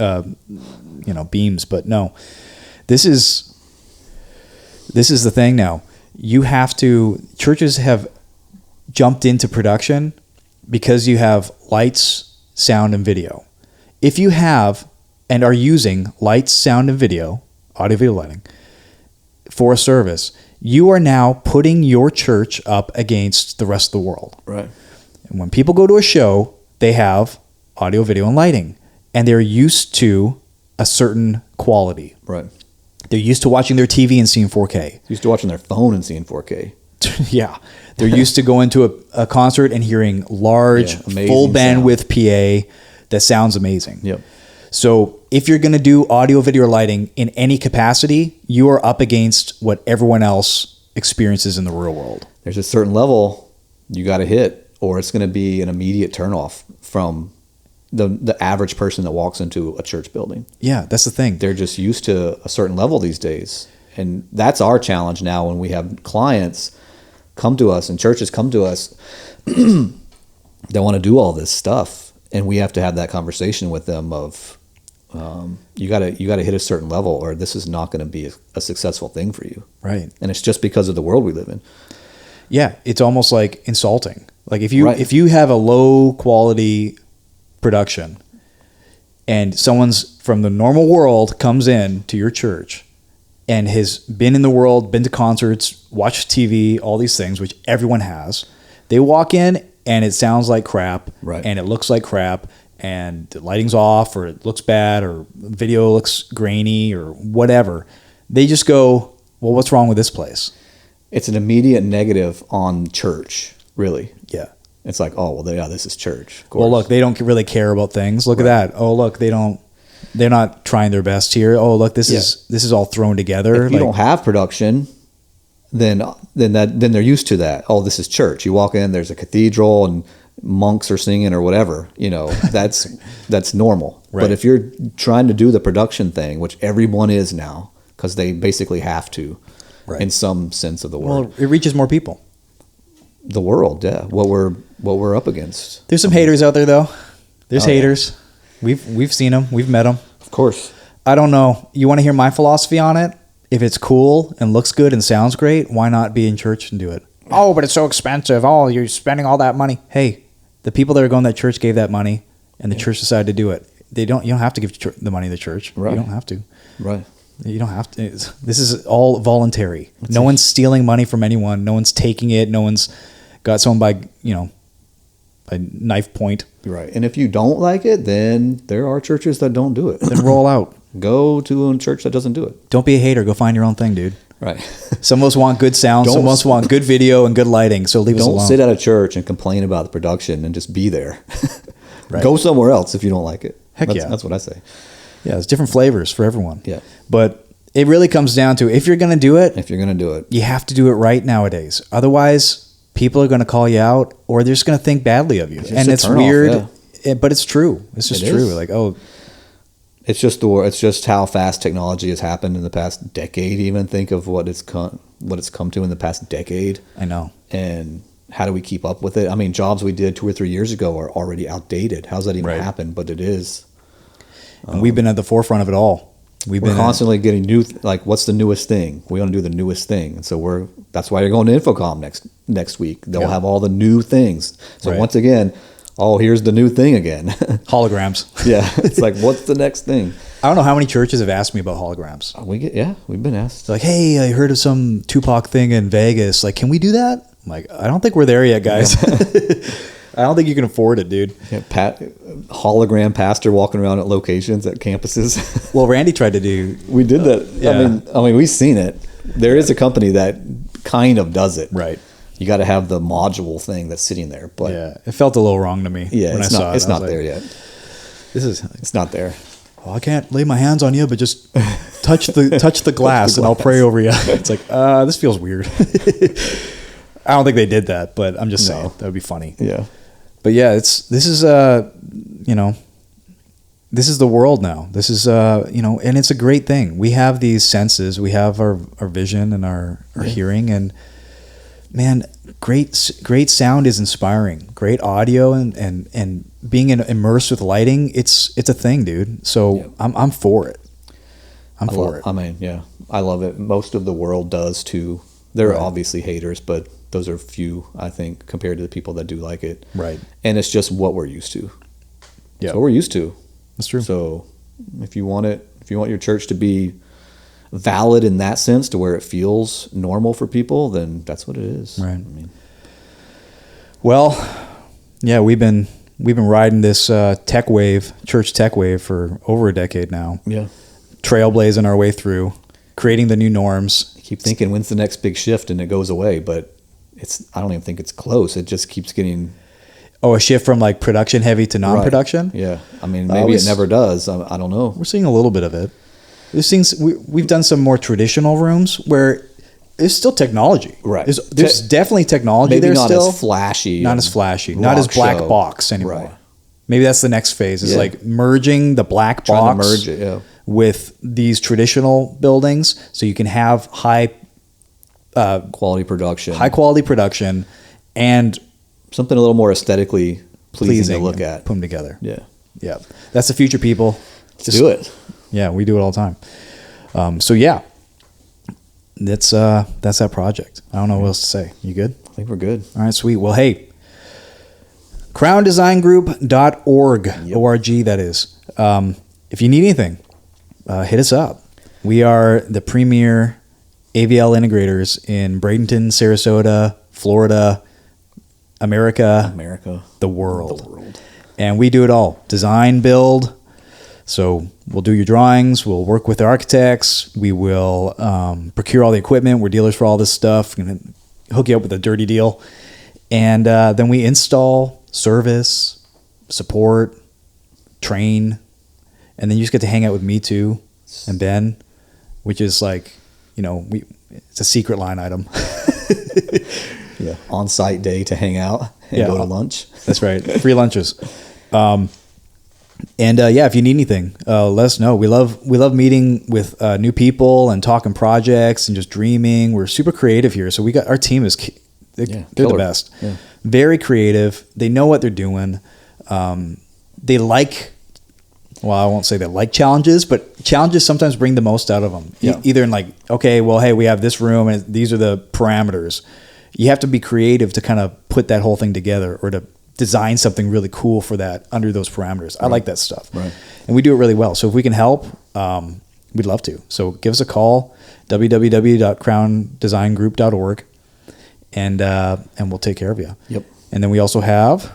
Speaker 1: beams. But no, this is the thing now. Churches have jumped into production because you have lights, sound, and video. If you have and are using lights, sound, and video, audio, video, lighting, for a service, you are now putting your church up against the rest of the world.
Speaker 2: Right.
Speaker 1: And when people go to a show, they have audio, video, and lighting, and they're used to a certain quality.
Speaker 2: Right.
Speaker 1: They're used to watching their TV and seeing 4K.
Speaker 2: Used to watching their phone and seeing 4K.
Speaker 1: Yeah. They're used to going to a concert and hearing large, full bandwidth PA that sounds amazing.
Speaker 2: Yep.
Speaker 1: So if you're going to do audio, video, or lighting in any capacity, you are up against what everyone else experiences in the real world.
Speaker 2: There's a certain level you got to hit, or it's going to be an immediate turnoff from the average person that walks into a church building.
Speaker 1: Yeah, that's the thing.
Speaker 2: They're just used to a certain level these days. And that's our challenge now when we have clients come to us and churches come to us that want to do all this stuff. And we have to have that conversation with them of, you gotta hit a certain level, or this is not going to be a successful thing for you.
Speaker 1: Right.
Speaker 2: And it's just because of the world we live in.
Speaker 1: Yeah, it's almost like insulting. Like if you have a low quality production and someone's from the normal world comes in to your church and has been in the world, been to concerts, watched TV, all these things, which everyone has, they walk in and it sounds like crap,
Speaker 2: right,
Speaker 1: and it looks like crap, and the lighting's off, or it looks bad, or video looks grainy, or whatever. They just go, well, what's wrong with this place?
Speaker 2: It's an immediate negative on church, really.
Speaker 1: Yeah.
Speaker 2: It's like, oh, well, yeah, this is church.
Speaker 1: Well, look, they don't really care about things. Look at that. Oh, look, they're not trying their best here. Oh, look, this is all thrown together.
Speaker 2: If you don't have production, then they're used to that. Oh, this is church. You walk in, there's a cathedral and monks are singing or whatever. You know, that's normal.
Speaker 1: Right.
Speaker 2: But if you're trying to do the production thing, which everyone is now, because they basically have to, in some sense of the word.
Speaker 1: Well, it reaches more people. The
Speaker 2: world, yeah. What we're up against.
Speaker 1: There's some haters out there, though. There's haters. Yeah. We've seen them. We've met them.
Speaker 2: Of course.
Speaker 1: I don't know. You want to hear my philosophy on it? If it's cool and looks good and sounds great, why not be in church and do it? Oh, but it's so expensive. Oh, you're spending all that money. Hey, the people that are going to that church gave that money, and the church decided to do it. You don't have to give the money to the church. Right. You don't have to.
Speaker 2: Right.
Speaker 1: You don't have to. This is all voluntary. No one's stealing money from anyone. No one's taking it. No one's got someone by knife point.
Speaker 2: Right. And if you don't like it, then there are churches that don't do it.
Speaker 1: Then roll out.
Speaker 2: Go to a church that doesn't do it.
Speaker 1: Don't be a hater. Go find your own thing, dude.
Speaker 2: Right.
Speaker 1: Some of us want good sound. Some of us want good video and good lighting. So leave us alone.
Speaker 2: Don't sit at a church and complain about the production and just be there.
Speaker 1: Right.
Speaker 2: Go somewhere else if you don't like it. That's what I say.
Speaker 1: Yeah, there's different flavors for everyone.
Speaker 2: Yeah.
Speaker 1: But it really comes down to if you're going to do it.
Speaker 2: If you're going to do it.
Speaker 1: You have to do it right nowadays. Otherwise, people are going to call you out or they're just going to think badly of you. And it's weird, but it's true. It's just true. Like, oh.
Speaker 2: It's just how fast technology has happened in the past decade. Even think of what it's come to in the past decade.
Speaker 1: I know.
Speaker 2: And how do we keep up with it? I mean, jobs we did 2 or 3 years ago are already outdated. How's that even happen? But it is.
Speaker 1: And we've been at the forefront of it all. We're
Speaker 2: constantly getting new. Like, what's the newest thing? We want to do the newest thing, and so that's why you're going to InfoComm next week. They'll have all the new things. So once again. Oh, here's the new thing again.
Speaker 1: Holograms.
Speaker 2: Yeah. It's like, what's the next thing?
Speaker 1: I don't know how many churches have asked me about holograms.
Speaker 2: We've been asked.
Speaker 1: They're like, hey, I heard of some Tupac thing in Vegas. Like, can we do that? I'm like, I don't think we're there yet, guys. I don't think you can afford it, dude.
Speaker 2: Yeah, hologram pastor walking around at locations at campuses.
Speaker 1: Well, Randy tried to do.
Speaker 2: We did that.
Speaker 1: Yeah.
Speaker 2: I mean, we've seen it. There is a company that kind of does it.
Speaker 1: Right.
Speaker 2: You got to have the module thing that's sitting there, but
Speaker 1: Yeah, it felt a little wrong to me.
Speaker 2: yeah,
Speaker 1: when
Speaker 2: it's
Speaker 1: I
Speaker 2: not.
Speaker 1: saw it.
Speaker 2: It's
Speaker 1: I was
Speaker 2: not
Speaker 1: like,
Speaker 2: there yet.
Speaker 1: It's
Speaker 2: not there.
Speaker 1: Oh, I can't lay my hands on you, but just touch the glass, and I'll pray over you. It's like, this feels weird. I don't think they did that, but I'm just saying that would be funny.
Speaker 2: Yeah.
Speaker 1: But yeah, this is this is the world now. This is and it's a great thing. We have these senses. We have our vision and our hearing, and man, great sound is inspiring. Great audio and being immersed with lighting, it's a thing, dude. So I'm for it. I'm for it.
Speaker 2: I mean, yeah, I love it. Most of the world does too. There are obviously haters, but those are few, I think, compared to the people that do like it.
Speaker 1: Right.
Speaker 2: And it's just what we're used to.
Speaker 1: Yeah.
Speaker 2: It's what we're used to.
Speaker 1: That's true.
Speaker 2: So if you want your church to be valid in that sense, to where it feels normal for people, then that's what it is.
Speaker 1: Right.
Speaker 2: I mean,
Speaker 1: well, yeah, we've been riding this church tech wave for over a decade now.
Speaker 2: Yeah.
Speaker 1: Trailblazing our way through, creating the new norms.
Speaker 2: I keep thinking, when's the next big shift, and it goes away, but I don't even think it's close. It just keeps getting.
Speaker 1: Oh, a shift from like production heavy to non-production?
Speaker 2: Right. Yeah. I mean, maybe it never does. I don't know.
Speaker 1: We're seeing a little bit of it. We've done some more traditional rooms where there's still technology.
Speaker 2: Right.
Speaker 1: There's definitely technology
Speaker 2: maybe
Speaker 1: there
Speaker 2: not
Speaker 1: still.
Speaker 2: As flashy.
Speaker 1: Not as flashy. Not as black
Speaker 2: show.
Speaker 1: box anymore.
Speaker 2: Right.
Speaker 1: Maybe that's the next phase. Is like merging the black
Speaker 2: Trying
Speaker 1: box
Speaker 2: to merge it,
Speaker 1: with these traditional buildings so you can have high
Speaker 2: quality production.
Speaker 1: High quality production and
Speaker 2: something a little more aesthetically pleasing to look at.
Speaker 1: Put them together.
Speaker 2: Yeah.
Speaker 1: Yeah. That's the future, people.
Speaker 2: Just do it.
Speaker 1: Yeah, we do it all the time. So yeah, that's that project. I don't know what else to say. You good?
Speaker 2: I think we're good.
Speaker 1: All right, sweet. Well, hey, CROWNDesignGroup.org, O-R-G, that is. If you need anything, hit us up. We are the premier AVL integrators in Bradenton, Sarasota, Florida, America, the world. And we do it all. Design, build. So we'll do your drawings. We'll work with the architects. We will procure all the equipment. We're dealers for all this stuff. We're going to hook you up with a dirty deal. And then we install, service, support, train. And then you just get to hang out with me too and Ben, which is like, it's a secret line item.
Speaker 2: Yeah. On-site day to hang out and go to lunch.
Speaker 1: That's right. Free lunches. If you need anything, let us know. We love meeting with new people and talking projects and just dreaming. We're super creative here. So our team is, they're the best. Yeah. Very creative. They know what they're doing. They I won't say they like challenges, but challenges sometimes bring the most out of them. Yeah. Either in like, okay, well, hey, we have this room and these are the parameters. You have to be creative to kind of put that whole thing together or to design something really cool for that under those parameters. Right. I like that stuff. Right. And we do it really well. So if we can help, we'd love to. So give us a call, www.crowndesignGroup.org, and we'll take care of you.
Speaker 2: Yep.
Speaker 1: And then we also have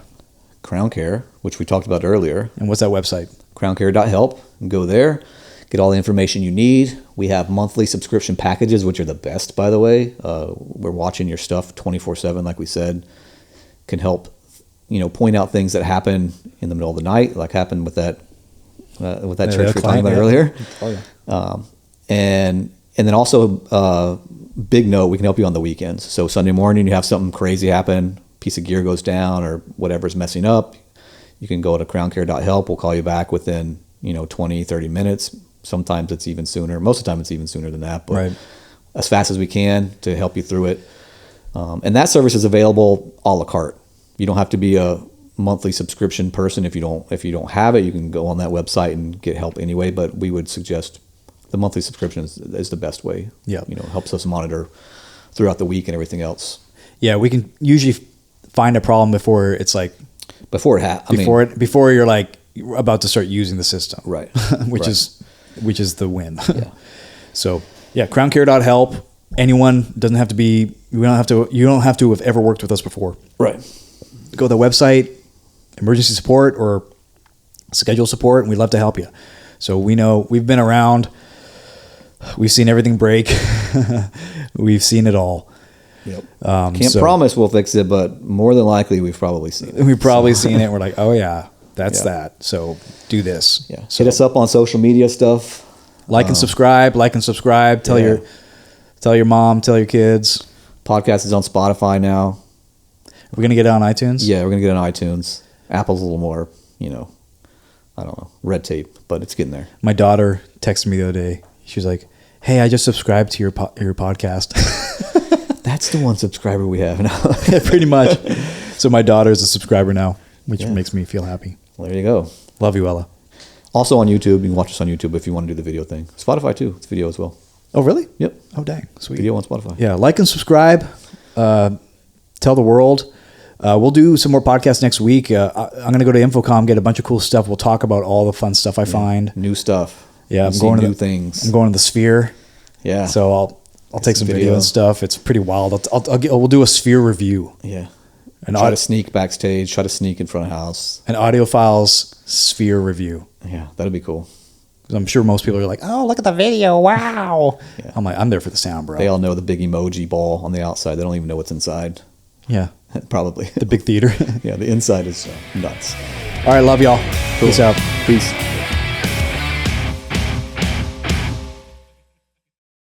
Speaker 2: Crown Care, which we talked about earlier.
Speaker 1: And what's that website?
Speaker 2: crowncare.help. Go there, get all the information you need. We have monthly subscription packages, which are the best, by the way. We're watching your stuff 24/7, like we said. Can help, point out things that happen in the middle of the night, like happened with that church we were talking about earlier. Oh, yeah. And then also, big note, we can help you on the weekends. So Sunday morning, you have something crazy happen, piece of gear goes down or whatever's messing up. You can go to crowncare.help. We'll call you back within, 20, 30 minutes. Sometimes it's even sooner. Most of the time it's even sooner than that, but as fast as we can to help you through it. And that service is available a la carte. You don't have to be a monthly subscription person. If you don't have it, you can go on that website and get help anyway, but we would suggest the monthly subscription is the best way. Yeah. Helps us monitor throughout the week and everything else.
Speaker 1: Yeah. We can usually find a problem before it's like, before you're like about to start using the system, right? which is the win. Yeah. So crowncare.help. Anyone doesn't have to be. You don't have to have ever worked with us before,
Speaker 2: right?
Speaker 1: go to the website, emergency support or schedule support, and we'd love to help you. So we know we've been around. We've seen everything break. We've seen it all.
Speaker 2: Yep. Can't promise we'll fix it, but more than likely we've probably seen it.
Speaker 1: We've probably seen it. We're like, oh yeah, that's that. So do this.
Speaker 2: Yeah.
Speaker 1: So
Speaker 2: hit us up on social media stuff.
Speaker 1: Like and subscribe. Tell your mom. Tell your kids.
Speaker 2: Podcast is on Spotify now.
Speaker 1: We're gonna get it on iTunes.
Speaker 2: Yeah, we're gonna get it on iTunes. Apple's a little more, I don't know, red tape, but it's getting there.
Speaker 1: My daughter texted me the other day. She was like, "Hey, I just subscribed to your podcast."
Speaker 2: That's the one subscriber we have now.
Speaker 1: Yeah, pretty much. So my daughter is a subscriber now, which makes me feel happy.
Speaker 2: Well, there you go.
Speaker 1: Love you, Ella.
Speaker 2: Also on YouTube, you can watch us on YouTube if you want to do the video thing. Spotify too, it's video as well.
Speaker 1: Oh, really?
Speaker 2: Yep.
Speaker 1: Oh, dang. Sweet.
Speaker 2: Video on Spotify.
Speaker 1: Yeah, like and subscribe. Tell the world. We'll do some more podcasts next week. I'm going to go to Infocom, get a bunch of cool stuff. We'll talk about all the fun stuff I find.
Speaker 2: New stuff.
Speaker 1: Yeah, I'm going to
Speaker 2: new things.
Speaker 1: I'm going to the Sphere.
Speaker 2: Yeah.
Speaker 1: So I'll take some video and stuff. It's pretty wild. We'll do a Sphere review.
Speaker 2: Yeah. And try to sneak backstage. Try to sneak in front of house.
Speaker 1: An Audiophiles Sphere review.
Speaker 2: Yeah, that'd be cool.
Speaker 1: I'm sure most people are like, "Oh, look at the video! Wow!" Yeah. I'm like, I'm there for the sound, bro.
Speaker 2: They all know the big emoji ball on the outside. They don't even know what's inside.
Speaker 1: Yeah,
Speaker 2: probably
Speaker 1: the big theater.
Speaker 2: Yeah, the inside is nuts.
Speaker 1: All right, love y'all.
Speaker 2: Cool.
Speaker 1: Peace out.
Speaker 2: Peace.